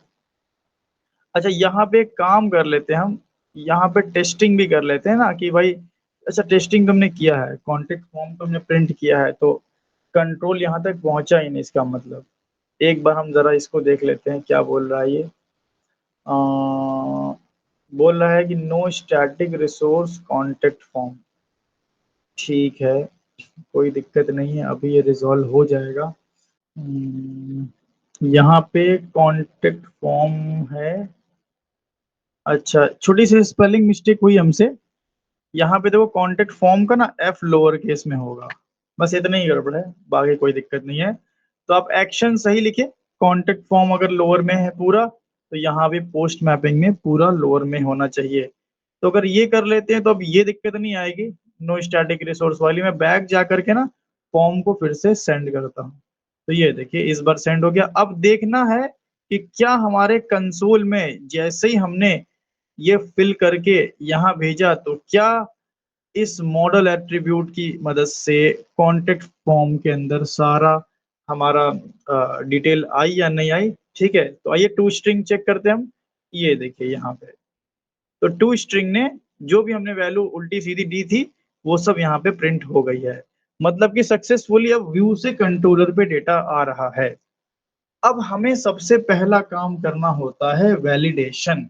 अच्छा, यहाँ पे एक काम कर लेते हैं हम, यहाँ पे टेस्टिंग भी कर लेते हैं ना कि भाई अच्छा टेस्टिंग तुमने किया है, कॉन्टेक्ट फॉर्म तुमने प्रिंट किया है, तो कंट्रोल यहाँ तक पहुँचा ही नहीं इसका मतलब। एक बार हम ज़रा इसको देख लेते हैं क्या बोल रहा है ये। बोल रहा है कि no static resource contact form. ठीक है, कोई दिक्कत नहीं है, अभी ये रिज़ॉल्व हो जाएगा। यहाँ पे कॉन्टेक्ट फॉर्म है। अच्छा, छोटी-सी स्पेलिंग मिस्टेक हुई हमसे। यहाँ पे देखो कॉन्टेक्ट फॉर्म का ना एफ लोअर केस में होगा, बस इतना ही गड़बड़ है, बाकी कोई दिक्कत नहीं है। तो आप एक्शन सही लिखे, कॉन्टेक्ट फॉर्म अगर लोअर में है पूरा, तो यहाँ भी पोस्ट मैपिंग में पूरा लोअर में होना चाहिए। तो अगर ये कर लेते हैं तो अब ये दिक्कत नहीं आएगी नो स्टैटिक रिसोर्स वाली। मैं बैक जा करके ना फॉर्म को फिर से सेंड करता हूँ। तो ये देखिए इस बार सेंड हो गया। अब देखना है कि क्या हमारे कंसोल में जैसे ही हमने ये फिल करके यहाँ भेजा तो क्या इस मॉडल एट्रीब्यूट की मदद से कॉन्टेक्ट फॉर्म के अंदर सारा हमारा डिटेल आई या नहीं आई। ठीक है, तो आइए टू स्ट्रिंग चेक करते हैं हम। ये देखिए यहाँ पे, तो टू स्ट्रिंग ने जो भी हमने वैल्यू उल्टी सीधी दी थी वो सब यहाँ पे प्रिंट हो गई है। मतलब कि सक्सेसफुली अब व्यू से कंट्रोलर पे डेटा आ रहा है। अब हमें सबसे पहला काम करना होता है वैलिडेशन,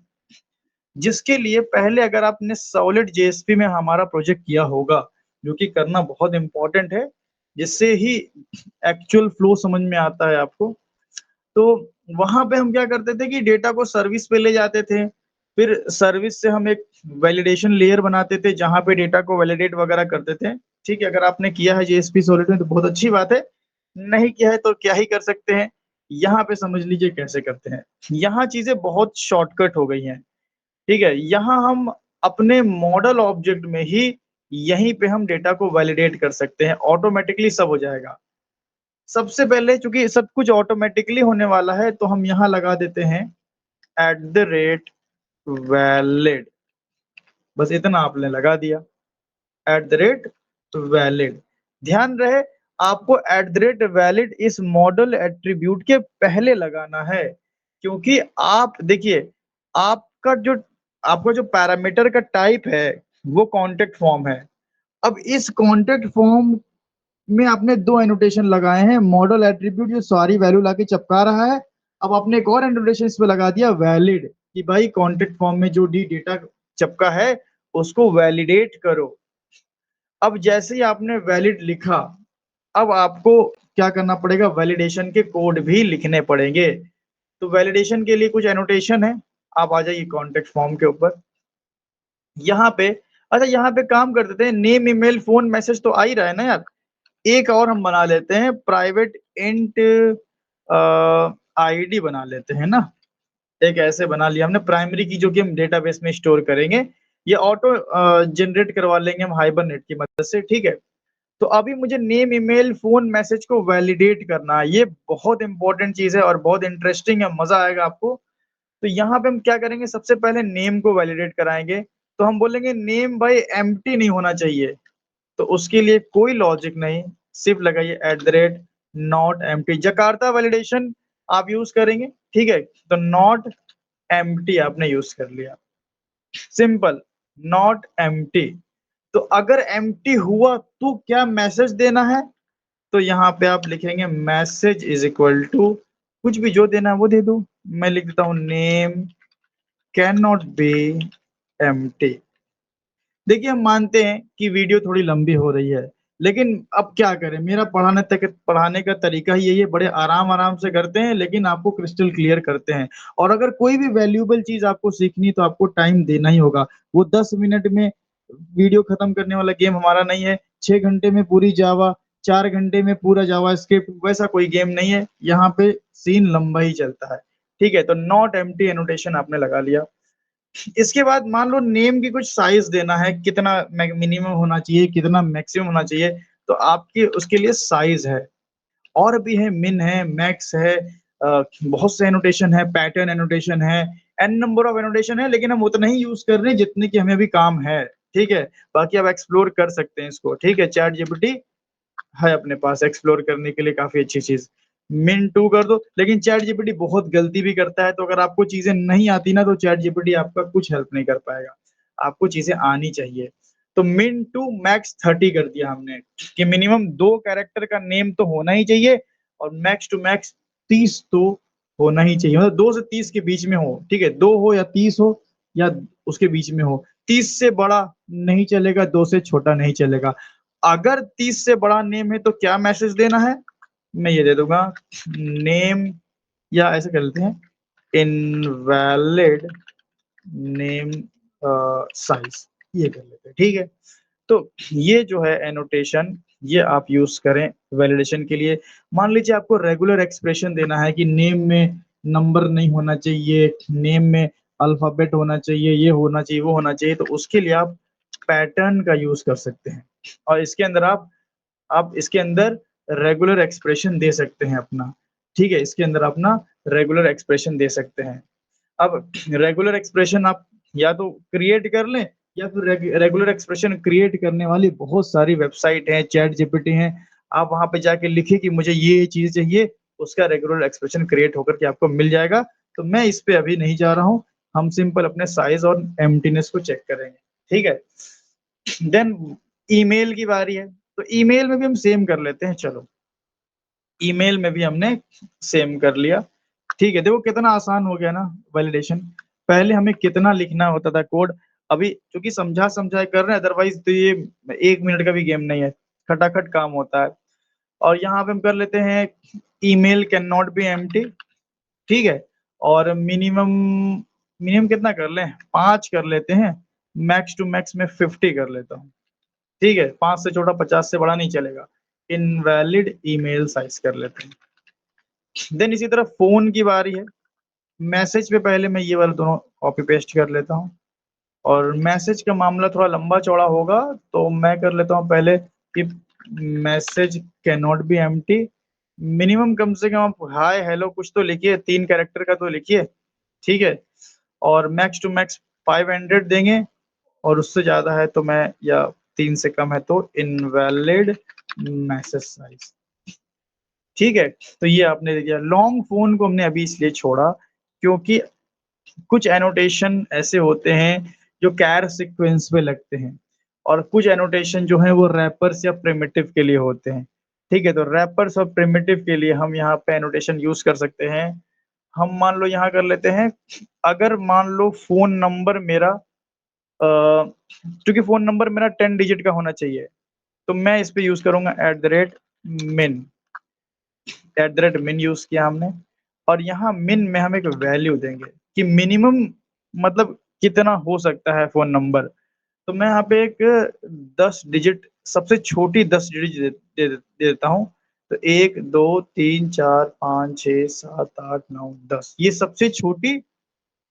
जिसके लिए पहले अगर आपने सॉलिड जेएसपी में हमारा प्रोजेक्ट किया होगा, जो कि करना बहुत इम्पोर्टेंट है, जिससे ही एक्चुअल फ्लो समझ में आता है आपको। तो वहाँ पे हम क्या करते थे कि डेटा को सर्विस पे ले जाते थे, फिर सर्विस से हम एक वैलिडेशन लेयर बनाते थे, जहाँ पे डेटा को वैलिडेट वगैरह करते थे। ठीक है, अगर आपने किया है जेएसपी सॉलिड में तो बहुत अच्छी बात है, नहीं किया है तो क्या ही कर सकते हैं। यहाँ पे समझ लीजिए कैसे करते हैं। यहाँ चीज़ें बहुत शॉर्टकट हो गई हैं। ठीक है, यहाँ हम अपने मॉडल ऑब्जेक्ट में ही यहीं पे हम डेटा को वैलिडेट कर सकते हैं, ऑटोमैटिकली सब हो जाएगा। सबसे पहले चूँकि सब कुछ ऑटोमैटिकली होने वाला है तो हम यहाँ लगा देते हैं @वैलिड, बस इतना आपने लगा दिया @वैलिड। ध्यान रहे आपको @वैलिड इस मॉडल एट्रीब्यूट के पहले लगाना है, क्योंकि आप देखिए आपका जो पैरामीटर का टाइप है वो कॉन्टेक्ट फॉर्म है। अब इस कॉन्टेक्ट फॉर्म में आपने 2 एनोटेशन लगाए हैं, मॉडल एट्रीब्यूट जो सारी वैल्यू लाके चिपका रहा है। अब आपने एक और एनोटेशन इस पे लगा दिया वैलिड, कि भाई कॉन्टेक्ट फॉर्म में जो डी डेटा चिपका है उसको वैलिडेट करो। अब जैसे ही आपने वैलिड लिखा, अब आपको क्या करना पड़ेगा, वैलिडेशन के कोड भी लिखने पड़ेंगे। तो वैलिडेशन के लिए कुछ एनोटेशन है। आप आ जाइए कॉन्टेक्ट फॉर्म के ऊपर। यहाँ पे अच्छा, यहाँ पे काम कर देते हैं, नेम ईमेल फोन मैसेज तो आ ही रहा है ना यार। एक और हम बना लेते हैं प्राइवेट इंट आईडी बना लेते हैं ना। एक ऐसे बना लिया हमने प्राइमरी की, जो कि हम डेटाबेस में स्टोर करेंगे। ये ऑटो जनरेट करवा लेंगे हम हाइबरनेट की मदद से। ठीक है, तो अभी मुझे नेम ईमेल फोन मैसेज को वैलिडेट करना है। ये बहुत इंपॉर्टेंट चीज है और बहुत इंटरेस्टिंग है, मजा आएगा आपको। तो यहाँ पे हम क्या करेंगे, सबसे पहले नेम को वैलिडेट कराएंगे। तो हम बोलेंगे नेम भाई एम्प्टी नहीं होना चाहिए। तो उसके लिए कोई लॉजिक नहीं, सिर्फ लगाइए नॉट एम्प्टी। जकार्ता वैलिडेशन आप यूज करेंगे, ठीक है, तो नॉट एम्प्टी आपने यूज कर लिया, सिंपल, नॉट एम्प्टी। तो अगर एम्प्टी हुआ तो क्या मैसेज देना है, तो यहाँ पे आप लिखेंगे मैसेज इज इक्वल टू कुछ भी जो देना है वो दे दो। मैं लिख देता हूँ name can not be empty. देखिए हम मानते हैं कि वीडियो थोड़ी लंबी हो रही है, लेकिन अब क्या करें, मेरा पढ़ाने का तरीका ही यही है, बड़े आराम-आराम से करते हैं लेकिन आपको क्रिस्टल क्लियर करते हैं। और अगर कोई भी वैल्यूएबल चीज़ आपको सीखनी है तो आपको टाइम देना ही होगा। वो 10 मिनट में वीडियो खत्म करने वाला गेम हमारा नहीं है, 6 घंटे में पूरी जावा, 4 घंटे में पूरा जावास्क्रिप्ट वैसा कोई गेम नहीं है, यहाँ पे सीन लंबा ही चलता है, ठीक है? तो नॉट एम्प्टी एनोटेशन आपने लगा लिया। इसके बाद मान लो नेम की कुछ साइज़ देना है, कितना मिनिमम होना चाहिए, कितना मैक्सिमम होना चाहिए, तो आपके उसके लिए साइज़ है। और भी है, मिन है, मैक्स है, बहुत से एनोटेशन है, पैटर्न एनोटेशन है, एन नंबर ऑफ एनोटेशन है, लेकिन हम उतना ही यूज़ कर रहे हैं जितने की हमें अभी काम है, ठीक है? बाकी आप एक्सप्लोर कर सकते हैं इसको, ठीक है? चैट जीपीटी है अपने पास एक्सप्लोर करने के लिए काफ़ी अच्छी चीज़। मिन 2 कर दो, लेकिन चैट जीपीटी बहुत गलती भी करता है, तो अगर आपको चीज़ें नहीं आती ना, तो चैट जीपीटी आपका कुछ हेल्प नहीं कर पाएगा। आपको चीज़ें आनी चाहिए। तो मिन टू मैक्स 30 कर दिया हमने कि मिनिमम 2 कैरेक्टर का नेम तो होना ही चाहिए और मैक्स टू मैक्स 30 तो होना ही चाहिए। मतलब 2 से 30 के बीच में हो, ठीक है? 2 हो या 30 हो या उसके बीच में हो। 30 से बड़ा नहीं चलेगा, 2 से छोटा नहीं चलेगा। अगर 30 से बड़ा नेम है तो क्या मैसेज देना है? मैं ये दे दूँगा नेम, या ऐसे कर लेते हैं इनवैलिड नेम साइज़, ये कर लेते हैं, ठीक है? तो ये जो है एनोटेशन, ये आप यूज़ करें वैलिडेशन के लिए। मान लीजिए आपको रेगुलर एक्सप्रेशन देना है कि नेम में नंबर नहीं होना चाहिए, नेम में अल्फ़ाबेट होना चाहिए, ये होना चाहिए, वो होना चाहिए, तो उसके लिए आप पैटर्न का यूज़ कर सकते हैं। और इसके अंदर आप इसके अंदर रेगुलर एक्सप्रेशन दे सकते हैं अपना, ठीक है? इसके अंदर अपना रेगुलर एक्सप्रेशन दे सकते हैं। अब रेगुलर एक्सप्रेशन आप या तो क्रिएट कर लें या फिर रेगुलर एक्सप्रेशन क्रिएट करने वाली बहुत सारी वेबसाइट हैं, चैट जीपीटी हैं। आप वहाँ पे जाके लिखिए कि मुझे ये चीज़ चाहिए, उसका रेगुलर एक्सप्रेशन क्रिएट होकर के आपको मिल जाएगा। तो मैं इस पे अभी नहीं जा रहा हूँ, हम सिंपल अपने साइज़ और एम्प्टीनेस को चेक करेंगे, ठीक है? देन ईमेल की बारी है, तो ईमेल में भी हम सेम कर लेते हैं चलो। ईमेल में भी हमने सेम कर लिया, ठीक है? देखो कितना आसान हो गया ना वैलिडेशन। पहले हमें कितना लिखना होता था कोड, अभी चूँकि समझा-समझाए कर रहे हैं, अदरवाइज़ तो ये 1 मिनट का भी गेम नहीं है, खटाखट काम होता है। और यहाँ पे हम कर लेते हैं email can not be empty, ठीक है? और मिनिमम मिनिमम कितना कर लें? 5 कर लेते हैं, मैक्स टू मैक्स मैं 50 कर लेता हूँ, ठीक है? 5 से छोटा 50 से बड़ा नहीं चलेगा। इनवैलिड ईमेल साइज़ कर लेते हैं। देन इसी तरह फ़ोन की बारी है। मैसेज पे पहले मैं ये वाला दोनों कॉपी पेस्ट कर लेता हूँ और मैसेज का मामला थोड़ा लंबा-चौड़ा होगा, तो मैं कर लेता हूँ पहले कि message can not be empty. Minimum कम से कम आप हाय, हेलो कुछ तो लिखिए, 3 कैरेक्टर का तो लिखिए, ठीक है? और मैक्स टू मैक्स 500 देंगे और उससे ज़्यादा है तो मैं या 3 से कम है तो इनवैलिड मैसेज साइज़। ठीक है? तो ये आपने दे दिया। लॉन्ग फ़ोन को हमने अभी इसलिए छोड़ा क्योंकि कुछ एनोटेशन ऐसे होते हैं जो कैर सीक्वेंस पे लगते हैं और कुछ एनोटेशन जो हैं वो रैपर्स या प्रिमिटिव के लिए होते हैं। ठीक है? तो रैपर्स और प्रिमिटिव के लिए हम यहाँ पे एनोटेशन यूज़ कर सकते हैं। हम मान लो यहाँ कर लेते हैं, अगर मान लो फ़ोन नंबर मेरा चूँकि फ़ोन नंबर मेरा 10 डिजिट का होना चाहिए, तो मैं इस पे यूज़ करूँगा @min। @min यूज़ किया हमने और यहाँ min में हम एक वैल्यू देंगे कि मिनिमम मतलब कितना हो सकता है फ़ोन नंबर। तो मैं यहाँ पे एक 10 डिजिट सबसे छोटी 10 डिजिट दे देता हूँ। तो 1, 2, 3, 4, 5, 6, 7, 8, 9, 10 ये सबसे छोटी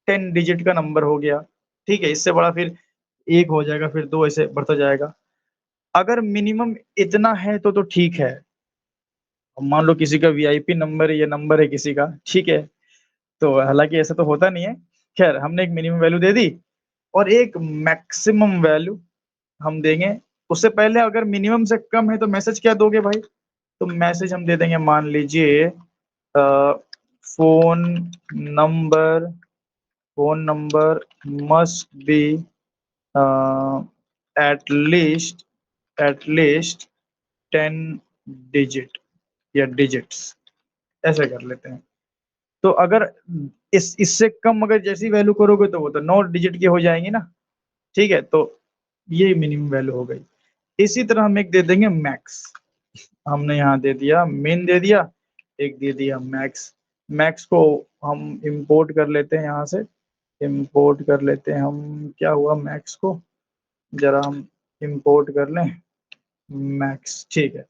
10 डिजिट का नंबर हो गया। ठीक है? इससे बड़ा फिर 1 हो जाएगा, फिर 2 ऐसे बढ़ता जाएगा। अगर मिनिमम इतना है तो ठीक है। मान लो किसी का वीआईपी नंबर है, ये नंबर है किसी का, ठीक है? तो हालाँकि ऐसा तो होता नहीं है। ख़ैर हमने एक मिनिमम वैल्यू दे दी और एक मैक्सिमम वैल्यू हम देंगे। उससे पहले अगर मिनिमम से कम है तो मैसेज क्या दोगे भाई? तो मैसेज हम दे देंगे मान लीजिए phone number phone number must be a, at least at least 10 digit या डिजिट्स ऐसे कर लेते हैं। तो अगर इससे कम अगर जैसी वैल्यू करोगे तो वो तो 9 डिजिट की हो जाएँगी ना, ठीक है? तो ये मिनिमम वैल्यू हो गई। इसी तरह हम एक दे देंगे मैक्स। हमने यहाँ दे दिया मिन दे दिया, एक दे दिया मैक्स। मैक्स को हम इम्पोर्ट कर लेते हैं यहाँ से, इम्पोर्ट कर लेते हैं हम क्या हुआ मैक्स को, ज़रा हम इम्पोर्ट कर लें मैक्स, ठीक है।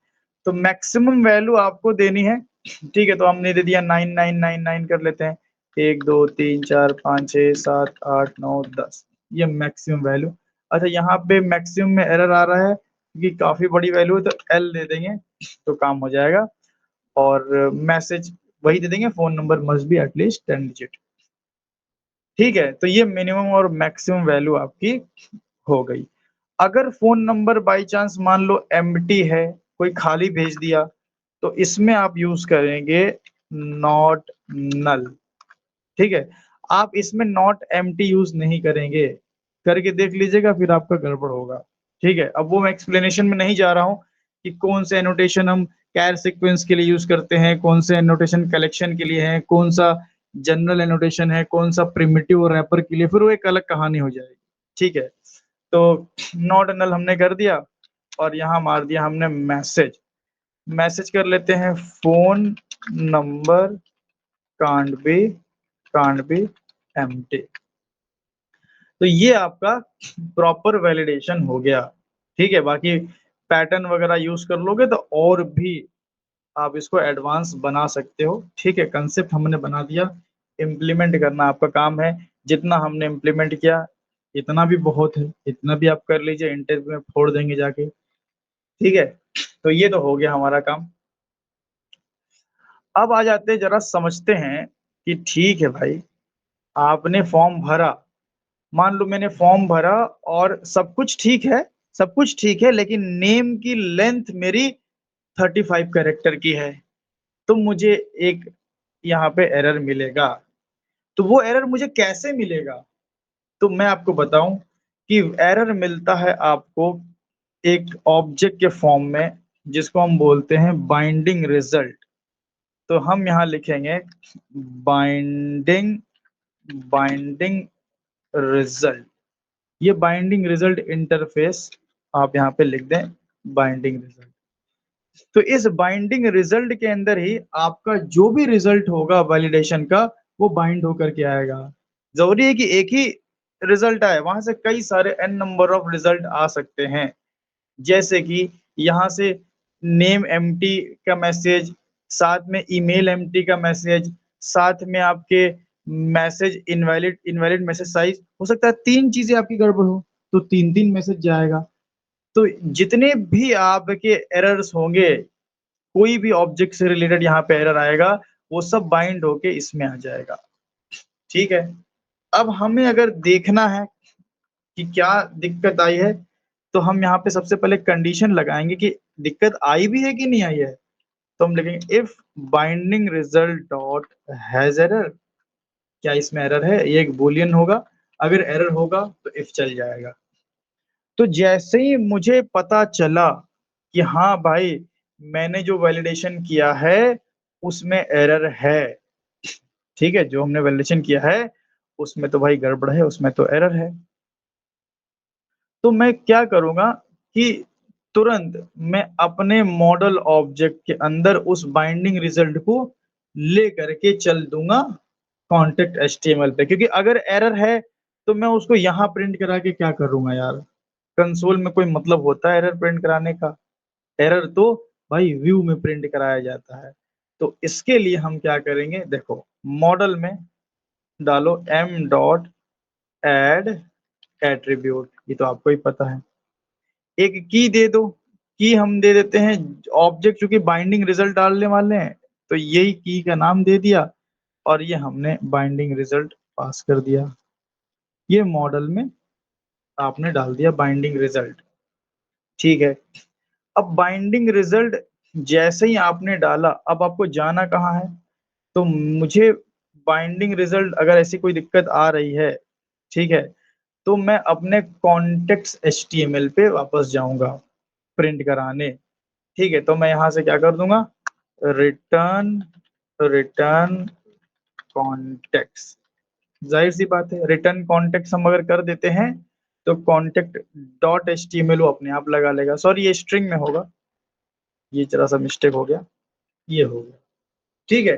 तो मैक्सिमम वैल्यू आपको देनी है, ठीक है? तो हमने दे दिया 9999 कर लेते हैं। 1, 2, 3, 4, 5, 6, 7, 8, 9, 10 ये मैक्सिमम वैल्यू। अच्छा यहाँ पे मैक्सिमम में एरर आ रहा है क्योंकि काफ़ी बड़ी वैल्यू है तो एल दे देंगे तो काम हो जाएगा और मैसेज वही दे देंगे, phone number must be at least 10 digit. ठीक है? तो ये मिनिमम और मैक्सिमम वैल्यू आपकी हो गई। अगर फ़ोन नंबर बाय चांस मान लो एम्प्टी है, कोई खाली भेज दिया, तो इसमें आप यूज़ करेंगे नॉट नल, ठीक है? आप इसमें नॉट एम्प्टी यूज़ नहीं करेंगे, करके देख लीजिएगा फिर आपका गड़बड़ होगा, ठीक है? अब वो मैं एक्सप्लेनेशन में नहीं जा रहा हूँ कि कौन से एनोटेशन हम कैर सीक्वेंस के लिए यूज़ करते हैं, कौन से एनोटेशन कलेक्शन के लिए है, कौन-सा जनरल एनोटेशन है, कौन-सा प्रिमिटिव और रैपर के लिए, फिर वो एक अलग कहानी हो जाएगी, ठीक है? तो नॉट नल हमने कर दिया और यहाँ मार दिया हमने मैसेज। मैसेज कर लेते हैं phone number can't be empty. तो ये आपका प्रॉपर वैलिडेशन हो गया, ठीक है? बाकी पैटर्न वगैरह यूज़ कर लोगे तो और भी आप इसको एडवांस बना सकते हो, ठीक है? कांसेप्ट हमने बना दिया, इम्प्लीमेंट करना आपका काम है। जितना हमने इम्प्लीमेंट किया, इतना भी बहुत है, इतना भी आप कर लीजिए, इंटरव्यू में फोड़ देंगे जाके, ठीक है? तो ये तो हो गया हमारा काम। अब आ जाते हैं ज़रा समझते हैं कि ठीक है भाई, आपने फॉर्म भरा, मान लो मैंने फॉर्म भरा और सब कुछ ठीक है लेकिन नेम की लेंथ मेरी 35 कैरेक्टर की है, तो मुझे एक यहाँ पे एरर मिलेगा। तो वो एरर मुझे कैसे मिलेगा? तो मैं आपको बताऊँ कि एरर मिलता है आपको एक ऑब्जेक्ट के फॉर्म में जिसको हम बोलते हैं बाइंडिंग रिजल्ट। तो हम यहाँ लिखेंगे बाइंडिंग बाइंडिंग रिजल्ट। ये बाइंडिंग रिजल्ट इंटरफ़ेस आप यहाँ पे लिख दें बाइंडिंग रिजल्ट। तो इस बाइंडिंग रिजल्ट के अंदर ही आपका जो भी रिजल्ट होगा वैलिडेशन का, वो बाइंड होकर के आएगा। ज़रूरी है कि एक ही रिजल्ट आए, वहाँ से कई सारे n नंबर ऑफ रिजल्ट आ सकते हैं। जैसे कि यहाँ से नेम एम्प्टी का मैसेज, साथ में ईमेल एम्प्टी का मैसेज, साथ में आपके message invalid invalid message size, हो सकता है 3 चीज़ें आपकी गड़बड़ हो, तो 3-3 मैसेज जाएगा। तो जितने भी आपके एरर्स होंगे, कोई भी ऑब्जेक्ट से रिलेटेड यहाँ पे एरर आएगा, वो सब बाइंड होके इसमें आ जाएगा, ठीक है? अब हमें अगर देखना है कि क्या दिक्कत आई है, तो हम यहाँ पे सबसे पहले कंडीशन लगाएँगे कि दिक्कत आई भी है कि नहीं आई है? तो हम लिखेंगे if binding result dot has error, क्या इसमें एरर है? ये एक बूलियन होगा, अगर एरर होगा तो इफ चल जाएगा। तो जैसे ही मुझे पता चला कि हाँ भाई, मैंने जो वैलिडेशन किया है, उसमें एरर है, ठीक है? जो हमने वैलिडेशन किया है, उसमें तो भाई गड़बड़ है, उसमें तो एरर है। तो मैं क्या करूँगा कि तुरंत मैं अपने मॉडल ऑब्जेक्ट के अंदर उस बाइंडिंग रिजल्ट को लेकर के चल दूँगा कॉन्टेक्स्ट एचटीएमएल पे, क्योंकि अगर एरर है, तो मैं उसको यहाँ प्रिंट करा के क्या करूँगा यार? कंसोल में कोई मतलब होता है एरर प्रिंट कराने का? एरर तो भाई व्यू में प्रिंट कराया जाता है। तो इसके लिए हम क्या करेंगे, देखो मॉडल में डालो एम डॉट ऐड एट्रिब्यूट, ये तो आपको ही पता है। एक की दे दो, की हम दे देते हैं ऑब्जेक्ट, चूँकि बाइंडिंग रिजल्ट डालने वाले हैं, तो यही की का नाम दे दिया और ये हमने बाइंडिंग रिजल्ट पास कर दिया। ये मॉडल में आपने डाल दिया बाइंडिंग रिजल्ट, ठीक है। अब बाइंडिंग रिजल्ट जैसे ही आपने डाला, अब आपको जाना कहाँ है? तो मुझे बाइंडिंग रिजल्ट अगर ऐसी कोई दिक्कत आ रही है, ठीक है, तो मैं अपने कॉन्टेक्स्ट एचटीएमएल पे वापस जाऊँगा प्रिंट कराने, ठीक है। तो मैं यहाँ से क्या कर दूँगा, रिटर्न रिटर्न कॉन्टेक्स्ट, ज़ाहिर-सी बात है रिटर्न कॉन्टेक्स्ट हम अगर कर देते हैं, तो कॉन्टेक्ट डॉट एचटीएमएल वो अपने आप लगा लेगा। सॉरी ये स्ट्रिंग में होगा, ये ज़रा-सा मिस्टेक हो गया, ये हो गया, ठीक है।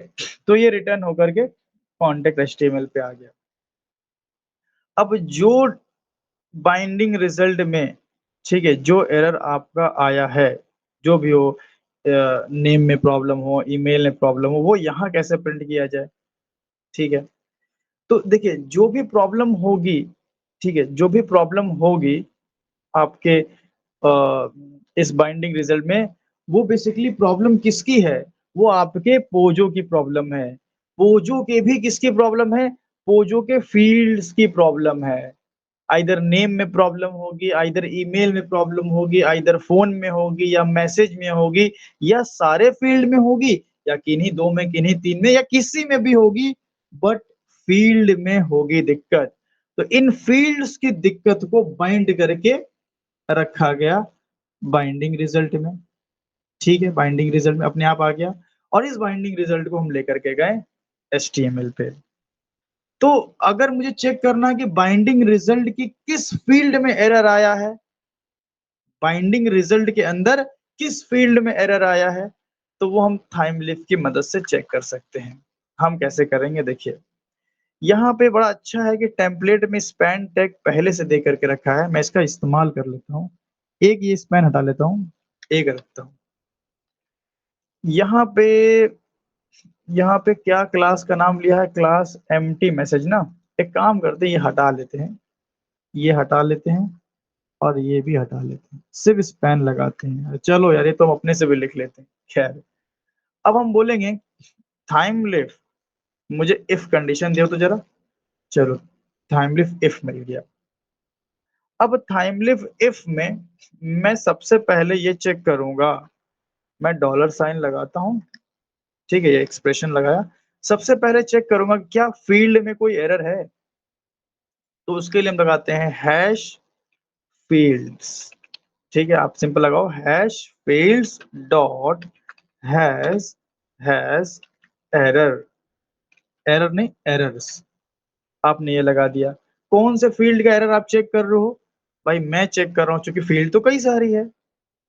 तो ये रिटर्न होकर के कॉन्टेक्स्ट एचटीएमएल पे आ गया। अब जो बाइंडिंग रिजल्ट में, ठीक है, जो एरर आपका आया है, जो भी हो, नेम में प्रॉब्लम हो, ईमेल में प्रॉब्लम हो, वो यहाँ कैसे प्रिंट किया जाए, ठीक है? तो देखिए, जो भी प्रॉब्लम होगी, ठीक है? जो भी प्रॉब्लम होगी आपके इस बाइंडिंग रिजल्ट में, वो बेसिकली प्रॉब्लम किसकी है? वो आपके पोजो की प्रॉब्लम है। पोजो के भी किसकी प्रॉब्लम है? पोजो के फ़ील्ड्स की प्रॉब्लम है। आइदर नेम में प्रॉब्लम होगी, आइदर ईमेल में प्रॉब्लम होगी, आइदर फ़ोन में होगी या मैसेज में होगी या सारे फ़ील्ड में होगी या किन्हीं 2 में, किन्हीं 3 में या किसी में भी होगी, बट फ़ील्ड में होगी दिक्कत। तो इन फ़ील्ड्स की दिक्कत को बाइंड करके रखा गया बाइंडिंग रिजल्ट में, ठीक है? बाइंडिंग रिजल्ट में अपने आप आ गया और इस बाइंडिंग रिजल्ट को हम लेकर के गए एचटीएमएल पे। तो अगर मुझे चेक करना है कि बाइंडिंग रिजल्ट की किस फ़ील्ड में एरर आया है, बाइंडिंग रिजल्ट के अंदर किस फ़ील्ड में एरर आया है, तो वो हम थाइमलिफ्ट की मदद से चेक कर सकते हैं। हम कैसे करेंगे देखिए, यहाँ पे बड़ा अच्छा है कि टेम्पलेट में स्पैन टैग पहले से दे करके रखा है, मैं इसका इस्तेमाल कर लेता हूँ। एक ये स्पैन हटा लेता हूँ, एक रखता हूँ। यहाँ पे यहाँ पे क्या क्लास का नाम लिया है? क्लास एम्प्टी मैसेज ना? एक काम करते हैं, ये हटा लेते हैं, ये हटा लेते हैं और ये भी हटा लेते हैं। सिर्फ़ स्पैन लगाते हैं। चलो यार, ये तो हम अपने से भी लिख लेते हैं। ख़ैर, अब हम बोलेंगे थाइमलिफ्ट मुझे इफ कंडीशन दो तो ज़रा। चलो, थाइमलिफ्ट इफ मिल गया। अब थाइमलिफ्ट इफ में मैं सबसे पहले ये चेक करूँगा, मैं डॉलर साइन लगाता हूँ, ठीक है? ये एक्सप्रेशन लगाया। सबसे पहले चेक करूँगा क्या फ़ील्ड में कोई एरर है? तो उसके लिए हम लगाते हैं हैश फ़ील्ड्स, ठीक है? आप सिंपल लगाओ hash fields dot has has error, error नहीं एरर्स, आपने ये लगा दिया। कौन से फ़ील्ड का एरर आप चेक कर रहे हो? भाई मैं चेक कर रहा हूँ चूँकि फ़ील्ड तो कई सारी है।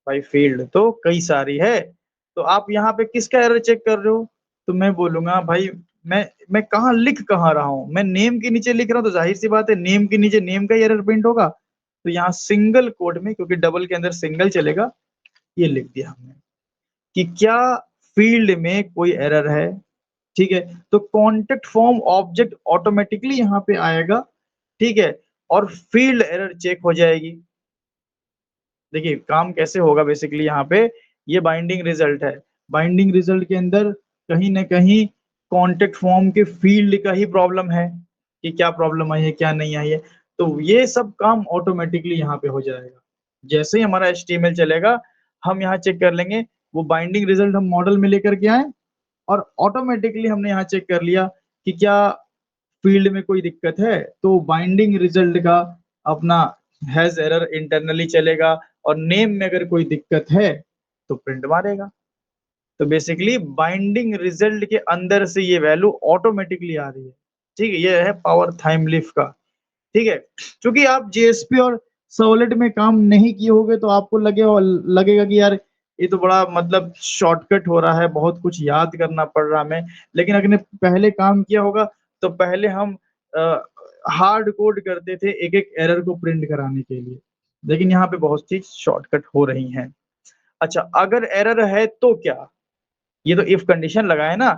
भाई फ़ील्ड तो कई सारी है, तो आप यहाँ पे किसका एरर चेक कर रहे हो? तो मैं बोलूँगा भाई मैं कहाँ लिख कहाँ रहा हूँ? मैं नेम के नीचे लिख रहा हूँ तो ज़ाहिर-सी बात है नेम के नीचे नेम का ही एरर प्रिंट होगा। तो यहाँ सिंगल कोट में क्योंकि डबल के अंदर सिंगल चलेगा, ये लिख दिया हमने कि क्या फ़ील्ड में कोई एरर है, ठीक है? तो कॉन्टैक्ट फॉर्म ऑब्जेक्ट ऑटोमैटिकली यहाँ पे आएगा, ठीक है? और फ़ील्ड एरर चेक हो जाएगी। देखिए, काम कैसे होगा बेसिकली यहाँ पे, ये बाइंडिंग रिज़ल्ट है। बाइंडिंग रिज़ल्ट के अंदर कहीं न कहीं कॉन्टैक्ट फॉर्म के फ़ील्ड का ही प्रॉब्लम है, कि क्या प्रॉब्लम आई है, क्या नहीं आई है। तो ये सब काम ऑटोमैटिकली यहाँ पे हो जाएगा। जैसे ही हमारा एचटीएमएल चलेगा, हम यहाँ चेक कर लेंगे, वो बाइंडिंग रिज़ल्ट हम मॉडल में लेकर के आएँ और ऑटोमैटिकली हमने यहाँ चेक कर लिया कि क्या फ़ील्ड में कोई दिक्कत है, तो बाइंडिंग रिज़ल्ट का अपना हैज़ एरर इंटरनली चलेगा और नेम में अगर कोई दिक्कत है, तो प्रिंट मारेगा। तो बेसिकली बाइंडिंग रिज़ल्ट के अंदर से ये वैल्यू ऑटोमैटिकली आ रही है। ठीक है? ये है पावर थाइमलिफ्ट का, ठीक है? चूँकि आप जेएसपी और सर्वलेट में काम नहीं किए होंगे तो आपको लगेगा कि यार ये तो बड़ा मतलब शॉर्टकट हो रहा है, बहुत कुछ याद करना पड़ रहा है हमें। लेकिन अगर ने पहले काम किया होगा तो पहले हम अ, हार्ड कोड करते थे एक-एक एरर को प्रिंट कराने के लिए। लेकिन यहाँ पे बहुत चीज़ शॉर्टकट हो रही हैं। अच्छा, अगर एरर है तो क्या? ये तो इफ कंडीशन लगाए ना,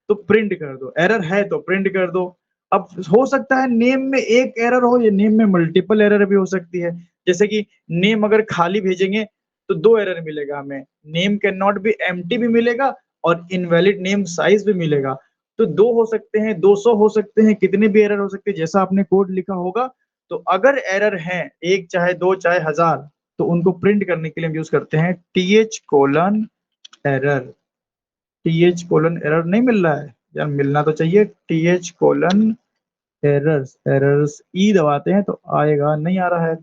तो प्रिंट कर दो, एरर है तो प्रिंट कर दो। अब हो सकता है नेम में एक एरर हो या नेम में मल्टीपल एरर भी हो सकती है। जैसे कि नेम अगर खाली भेजेंगे तो 2 एरर मिलेगा हमें, name can not be empty भी मिलेगा और इनवैलिड नेम साइज़ भी मिलेगा। तो 2 हो सकते हैं, 200 हो सकते हैं, कितने भी एरर हो सकते हैं, जैसा आपने कोड लिखा होगा। तो अगर एरर हैं, 1 चाहे 2 चाहे 1000 तो उनको प्रिंट करने के लिए हम यूज़ करते हैं th:\error। th:\error नहीं मिल रहा है? यार मिलना तो चाहिए th:\errors एरर्स ई दबाते हैं तो आएगा, नहीं आ रहा है।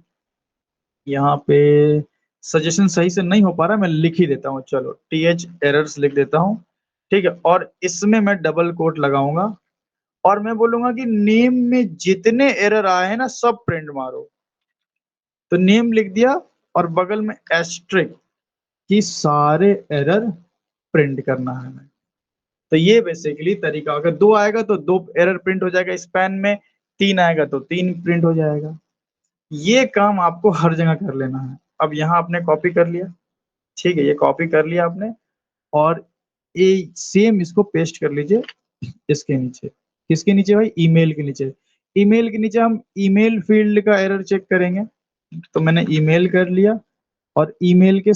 यहाँ पे सजेशन सही से नहीं हो पा रहा है, मैं लिख ही देता हूँ चलो th_errors लिख देता हूँ, ठीक है? और इसमें मैं डबल कोट लगाऊँगा और मैं बोलूँगा कि नेम में जितने एरर आए हैं ना सब प्रिंट मारो। तो नेम लिख दिया और बगल में एस्टेरिस्क कि सारे एरर प्रिंट करना है हमें। तो ये बेसिकली तरीका अगर 2 आएगा तो 2 एरर प्रिंट हो जाएगा स्पैन में, 3 आएगा तो 3 प्रिंट हो जाएगा। ये काम आपको हर जगह कर लेना है। अब यहाँ आपने कॉपी कर लिया, ठीक है? ये कॉपी कर लिया आपने और ये सेम इसको पेस्ट कर लीजिए इसके नीचे। किसके नीचे भाई? ईमेल के नीचे। ईमेल के नीचे हम ईमेल फील्ड का एरर चेक करेंगे। तो मैंने ईमेल कर लिया और ईमेल के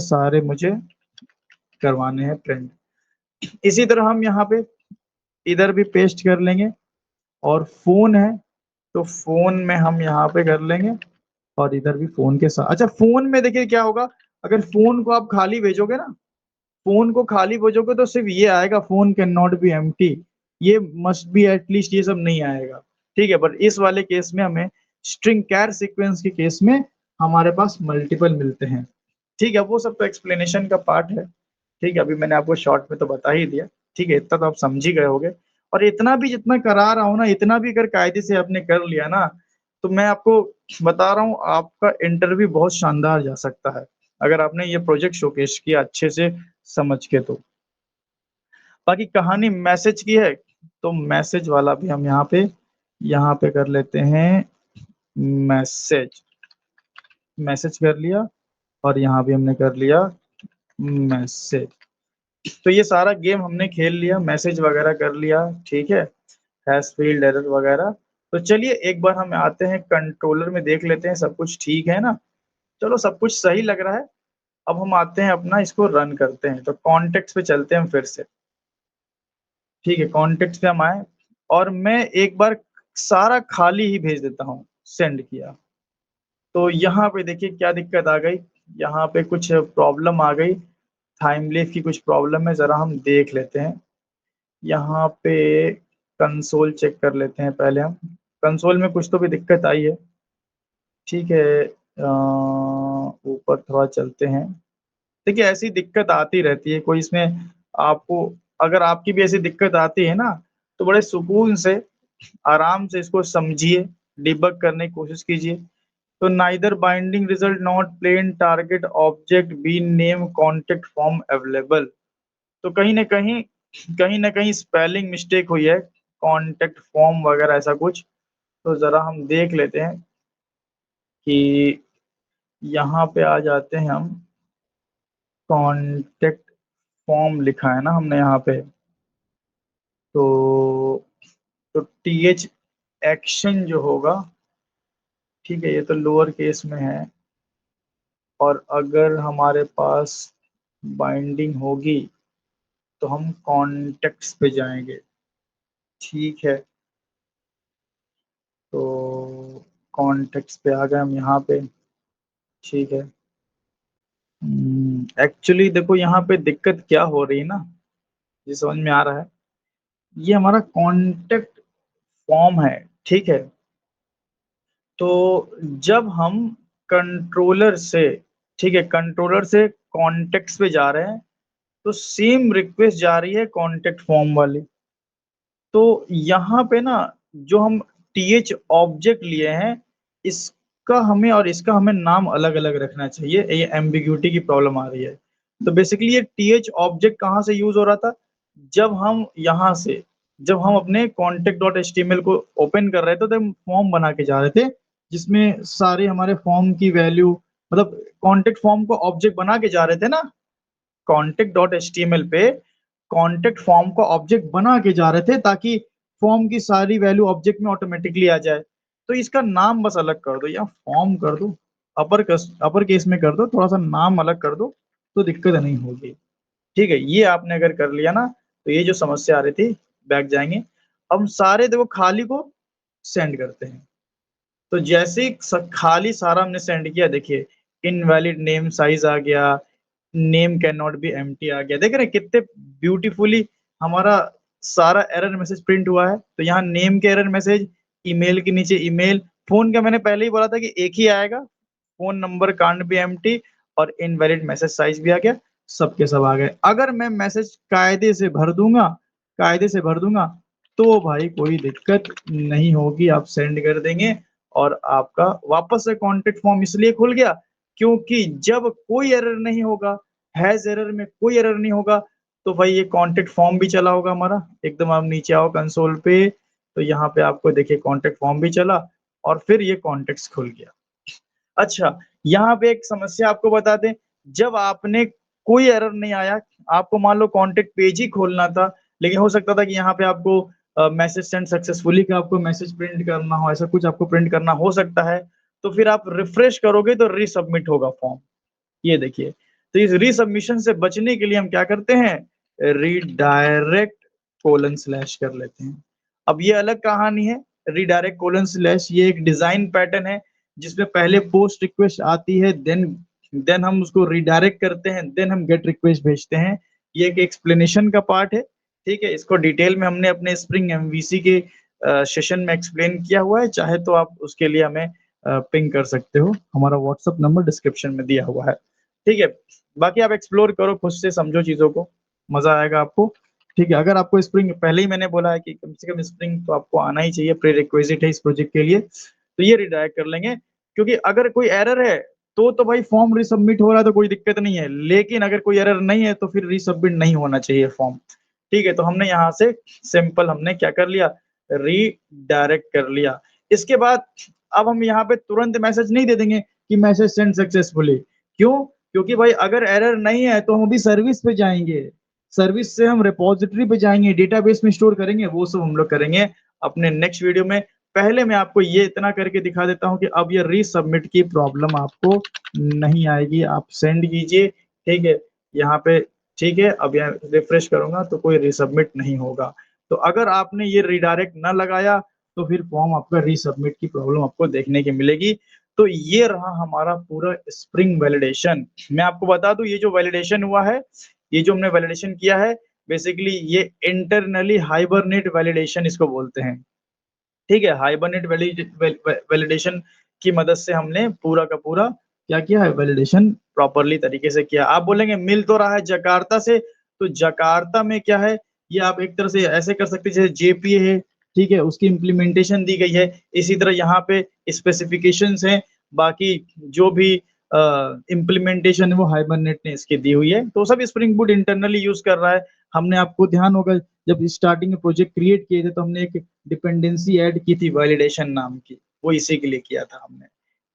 सारे मुझे करवाने हैं प्रिंट। इसी तरह हम यहाँ पे इधर भी पेस्ट कर लेंगे। और फ़ोन है, तो फ़ोन में हम यहाँ पे कर लेंगे और इधर भी फ़ोन के साथ। अच्छा, फ़ोन में देखिए क्या होगा, अगर फ़ोन को आप खाली भेजोगे ना, फ़ोन को खाली भेजोगे तो सिर्फ़ ये आएगा, phone can not be empty, ये मस्ट बी एट लीस्ट, ये सब नहीं आएगा, ठीक है? बट इस वाले केस में हमें स्ट्रिंग कैर सीक्वेंस के केस में हमारे पास मल्टीपल मिलते हैं, ठीक है? वो सब तो एक्सप्लेनेशन का पार्ट है, ठीक है? अभी मैंने आपको शॉर्ट में तो बता ही दिया, ठीक है? इतना तो आप समझ ही गए होंगे। और इतना भी जितना करा रहा हूँ ना, इतना भी अगर कायदे से आपने कर लिया ना, तो मैं आपको बता रहा हूँ, आपका इंटरव्यू बहुत शानदार जा सकता है, अगर आपने ये प्रोजेक्ट शोकेस किया अच्छे से समझ के तो। बाकी कहानी मैसेज की है, तो मैसेज वाला भी हम यहाँ पे कर लेते हैं मैसेज। मैसेज कर लिया और यहाँ भी हमने कर लिया मैसेज। तो ये सारा गेम हमने खेल लिया, मैसेज वगैरह कर लिया, ठीक है? हैश फील्ड एरर वगैरह। तो चलिए एक बार हम आते हैं कंट्रोलर में, देख लेते हैं सब कुछ ठीक है ना? चलो सब कुछ सही लग रहा है। अब हम आते हैं अपना इसको रन करते हैं, तो कॉन्टेक्स्ट पे चलते हैं हम फिर से। ठीक है, कॉन्टेक्स्ट पे हम आए और मैं एक बार सारा खाली ही भेज देता हूँ, सेंड किया। तो यहाँ पे देखिए क्या दिक्कत आ गई, यहाँ पे कुछ प्रॉब्लम आ गई, टाइमलेस की कुछ प्रॉब्लम है, ज़रा हम देख लेते हैं। यहाँ पे कंसोल चेक कर लेते हैं पहले हम। कंसोल में कुछ तो भी दिक्कत आई है, ठीक है? ऊपर थोड़ा चलते हैं। देखिए ऐसी दिक्कत आती रहती है, कोई इसमें आपको, अगर आपकी भी ऐसी दिक्कत आती है ना, तो बड़े सुकून से, आराम से इसको समझिए, डिबग करने की कोशिश कीजिए। तो neither binding result not plain target object bean name contact form available. तो कहीं न कहीं स्पेलिंग मिस्टेक हुई है, कॉन्टेक्ट फॉर्म वगैरह ऐसा कुछ। तो ज़रा हम देख लेते हैं कि यहाँ पे आ जाते हैं हम, कॉन्टेक्ट फॉर्म लिखा है ना हमने यहाँ पे, तो टीएच एक्शन जो होगा, ठीक है? ये तो लोअर केस में है और अगर हमारे पास बाइंडिंग होगी, तो हम कॉन्टेक्ट्स पे जाएँगे, ठीक है? तो कॉन्टेक्ट्स पे आ गए हम यहाँ पे, ठीक है? एक्चुअली देखो यहाँ पे दिक्कत क्या हो रही है ना, ये समझ में आ रहा है। ये हमारा कॉन्टेक्ट फॉर्म है, ठीक है? तो जब हम कंट्रोलर से, ठीक है, कंट्रोलर से कॉन्टेक्ट्स पे जा रहे हैं, तो सेम रिक्वेस्ट जा रही है कॉन्टेक्ट फॉर्म वाली। तो यहाँ पे ना जो हम टीएच ऑब्जेक्ट लिए हैं, इसका हमें और इसका हमें नाम अलग-अलग रखना चाहिए, ये एम्बिग्यूटी की प्रॉब्लम आ रही है। तो बेसिकली ये टीएच ऑब्जेक्ट कहाँ से यूज़ हो रहा था? जब हम यहाँ से, जब हम अपने contact.html को ओपन कर रहे थे, तो हम फॉर्म बना के जा रहे थे, जिसमें सारे हमारे फॉर्म की वैल्यू, मतलब कॉन्टेक्ट फॉर्म को ऑब्जेक्ट बना के जा रहे थे ना, contact.html पे कॉन्टेक्ट फॉर्म को ऑब्जेक्ट बना के जा रहे थे, ताकि फॉर्म की सारी वैल्यू ऑब्जेक्ट में ऑटोमेटिकली आ जाए। तो इसका नाम बस अलग कर दो, या फॉर्म कर दो, अपर केस में कर दो, थोड़ा-सा नाम अलग कर दो, तो दिक्कत नहीं होगी। ठीक है? ये आपने अगर कर लिया ना, तो ये जो समस्या आ रही थी, बैक जाएँगे। अब हम सारे देखो खाली को सेंड करते हैं। तो जैसे ही खाली सारा हमने सेंड किया, देखिए इनवैलिड नेम साइज़ आ गया, name can not be empty आ गया। देख रहे हैं कितने ब्यूटीफुली हमारा सारा एरर मैसेज प्रिंट हुआ है। तो यहाँ नेम के एरर मैसेज, ईमेल के नीचे ईमेल, फ़ोन का मैंने पहले ही बोला था कि एक ही आएगा, phone number can't be empty, और इनवैलिड मैसेज साइज़ भी आ गया, सब के सब आ गए। अगर मैं मैसेज कायदे से भर दूँगा, तो भाई कोई दिक्कत नहीं होगी, आप सेंड कर देंगे और आपका वापस से कॉन्टैक्ट फॉर्म इसलिए खुल गया, क्योंकि जब कोई एरर नहीं होगा, हैज़ एरर में कोई एरर नहीं होगा, तो भाई ये कॉन्टैक्ट फॉर्म भी चला होगा हमारा। एकदम आप नीचे आओ कंसोल पे, तो यहाँ पे आपको देखिए कॉन्टैक्ट फॉर्म भी चला और फिर ये कॉन्टेक्स्ट खुल गया। अच्छा, यहाँ पे एक समस्या आपको बता दें, जब आपने कोई एरर नहीं आया। आपको मान लो कॉन्टैक्ट पेज ही खोलना था, लेकिन हो सकता था कि यहाँ पे आपको मैसेज सेंड सक्सेसफुली का आपको मैसेज प्रिंट करना हो, ऐसा कुछ आपको प्रिंट करना हो सकता है। तो फिर आप रिफ्रेश करोगे तो रीसबमिट होगा फॉर्म। ये देखिए, तो इस रीसबमिशन से बचने के लिए हम क्या करते हैं, रीडायरेक्ट कोलन स्लैश कर लेते हैं। अब ये अलग कहानी है, रीडायरेक्ट कोलन स्लैश ये एक डिजाइन पैटर्न है, जिसमें पहले पोस्ट रिक्वेस्ट आती है, देन हम उसको रीडायरेक्ट करते हैं, देन हम गेट रिक्वेस्ट भेजते हैं। ये एक एक्सप्लेनेशन का पार्ट है, ठीक है। इसको डिटेल में हमने अपने स्प्रिंग एमवीसी के सेशन में एक्सप्लेन किया हुआ है, चाहे तो आप उसके लिए हमें पिंग कर सकते हो, हमारा व्हाट्सएप नंबर डिस्क्रिप्शन में दिया हुआ है, ठीक है। बाकी आप एक्सप्लोर करो, खुद से समझो चीजों को, मजा आएगा आपको, ठीक है। अगर आपको स्प्रिंग, पहले ही मैंने बोला है कि कम से कम स्प्रिंग तो आपको आना ही चाहिए, प्री रिक्विजिट है इस प्रोजेक्ट के लिए, तो ये रिडायरेक्ट कर लेंगे। क्योंकि अगर कोई एरर है तो भाई फॉर्म रीसबमिट हो रहा है तो कोई दिक्कत नहीं है, लेकिन अगर कोई एरर नहीं है तो फिर रीसबमिट नहीं होना चाहिए फॉर्म, ठीक है। तो हमने यहाँ से सिंपल हमने क्या कर लिया, रीडायरेक्ट कर लिया। इसके बाद अब हम यहाँ पे तुरंत मैसेज नहीं दे देंगे कि मैसेज सेंड सक्सेसफुली। क्यों? क्योंकि भाई अगर एरर नहीं है तो हम अभी सर्विस पे जाएंगे, सर्विस से हम रिपोजिटरी पे जाएंगे, डेटाबेस में स्टोर करेंगे, वो सब हम लोग करेंगे अपने नेक्स्ट वीडियो में। पहले मैं आपको ये इतना करके दिखा देता हूँ कि अब ये रीसबमिट की प्रॉब्लम आपको नहीं आएगी। आप सेंड कीजिए, ठीक है, यहाँ पे, ठीक है। अब यहाँ रिफ्रेश करूंगा तो कोई रीसबमिट नहीं होगा। तो अगर आपने ये रिडायरेक्ट ना लगाया तो फिर फॉर्म आपका रीसबमिट की प्रॉब्लम आपको देखने की मिलेगी। तो ये रहा हमारा पूरा स्प्रिंग वैलिडेशन। मैं आपको बता दूं, ये जो वैलिडेशन हुआ है, ये जो हमने वैलिडेशन किया है, बेसिकली ये इंटरनली हाइबरनेट वैलिडेशन इसको बोलते हैं, ठीक है। हाइबरनेट वैलिडेशन की मदद से हमने पूरा का पूरा क्या किया है, वैलिडेशन प्रॉपरली तरीके से किया। आप बोलेंगे मिल तो रहा है जकार्ता से, तो जकार्ता में क्या है, ये आप एक तरह से ऐसे कर सकते हैं जैसे जेपीए है, ठीक है, उसकी इम्प्लीमेंटेशन दी गई है। इसी तरह यहाँ पे स्पेसिफिकेशंस हैं, बाकी जो भी इम्प्लीमेंटेशन है वो हाइबरनेट ने इसकी दी हुई है। तो सब स्प्रिंग बूट इंटरनली यूज कर रहा है। हमने, आपको ध्यान होगा, जब स्टार्टिंग में प्रोजेक्ट क्रिएट किए थे तो हमने एक डिपेंडेंसी ऐड की थी वैलिडेशन नाम की, वो इसी के लिए किया था हमने,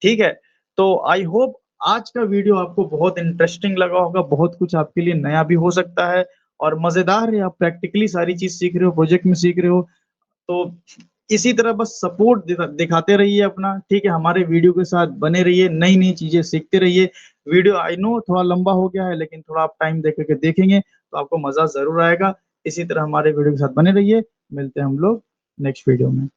ठीक है। तो आई होप आज का वीडियो आपको बहुत इंटरेस्टिंग लगा होगा, बहुत कुछ आपके लिए नया भी हो सकता है और मजेदार है। आप प्रैक्टिकली सारी चीज सीख रहे हो, प्रोजेक्ट में सीख रहे हो। तो इसी तरह बस सपोर्ट दिखाते रहिए अपना, ठीक है। हमारे वीडियो के साथ बने रहिए, नई नई चीजें सीखते रहिए। वीडियो आई नो थोड़ा लंबा हो गया है, लेकिन थोड़ा आप टाइम दे करके देखेंगे तो आपको मजा जरूर आएगा। इसी तरह हमारे वीडियो के साथ बने रहिए, मिलते हैं हम लोग नेक्स्ट वीडियो में।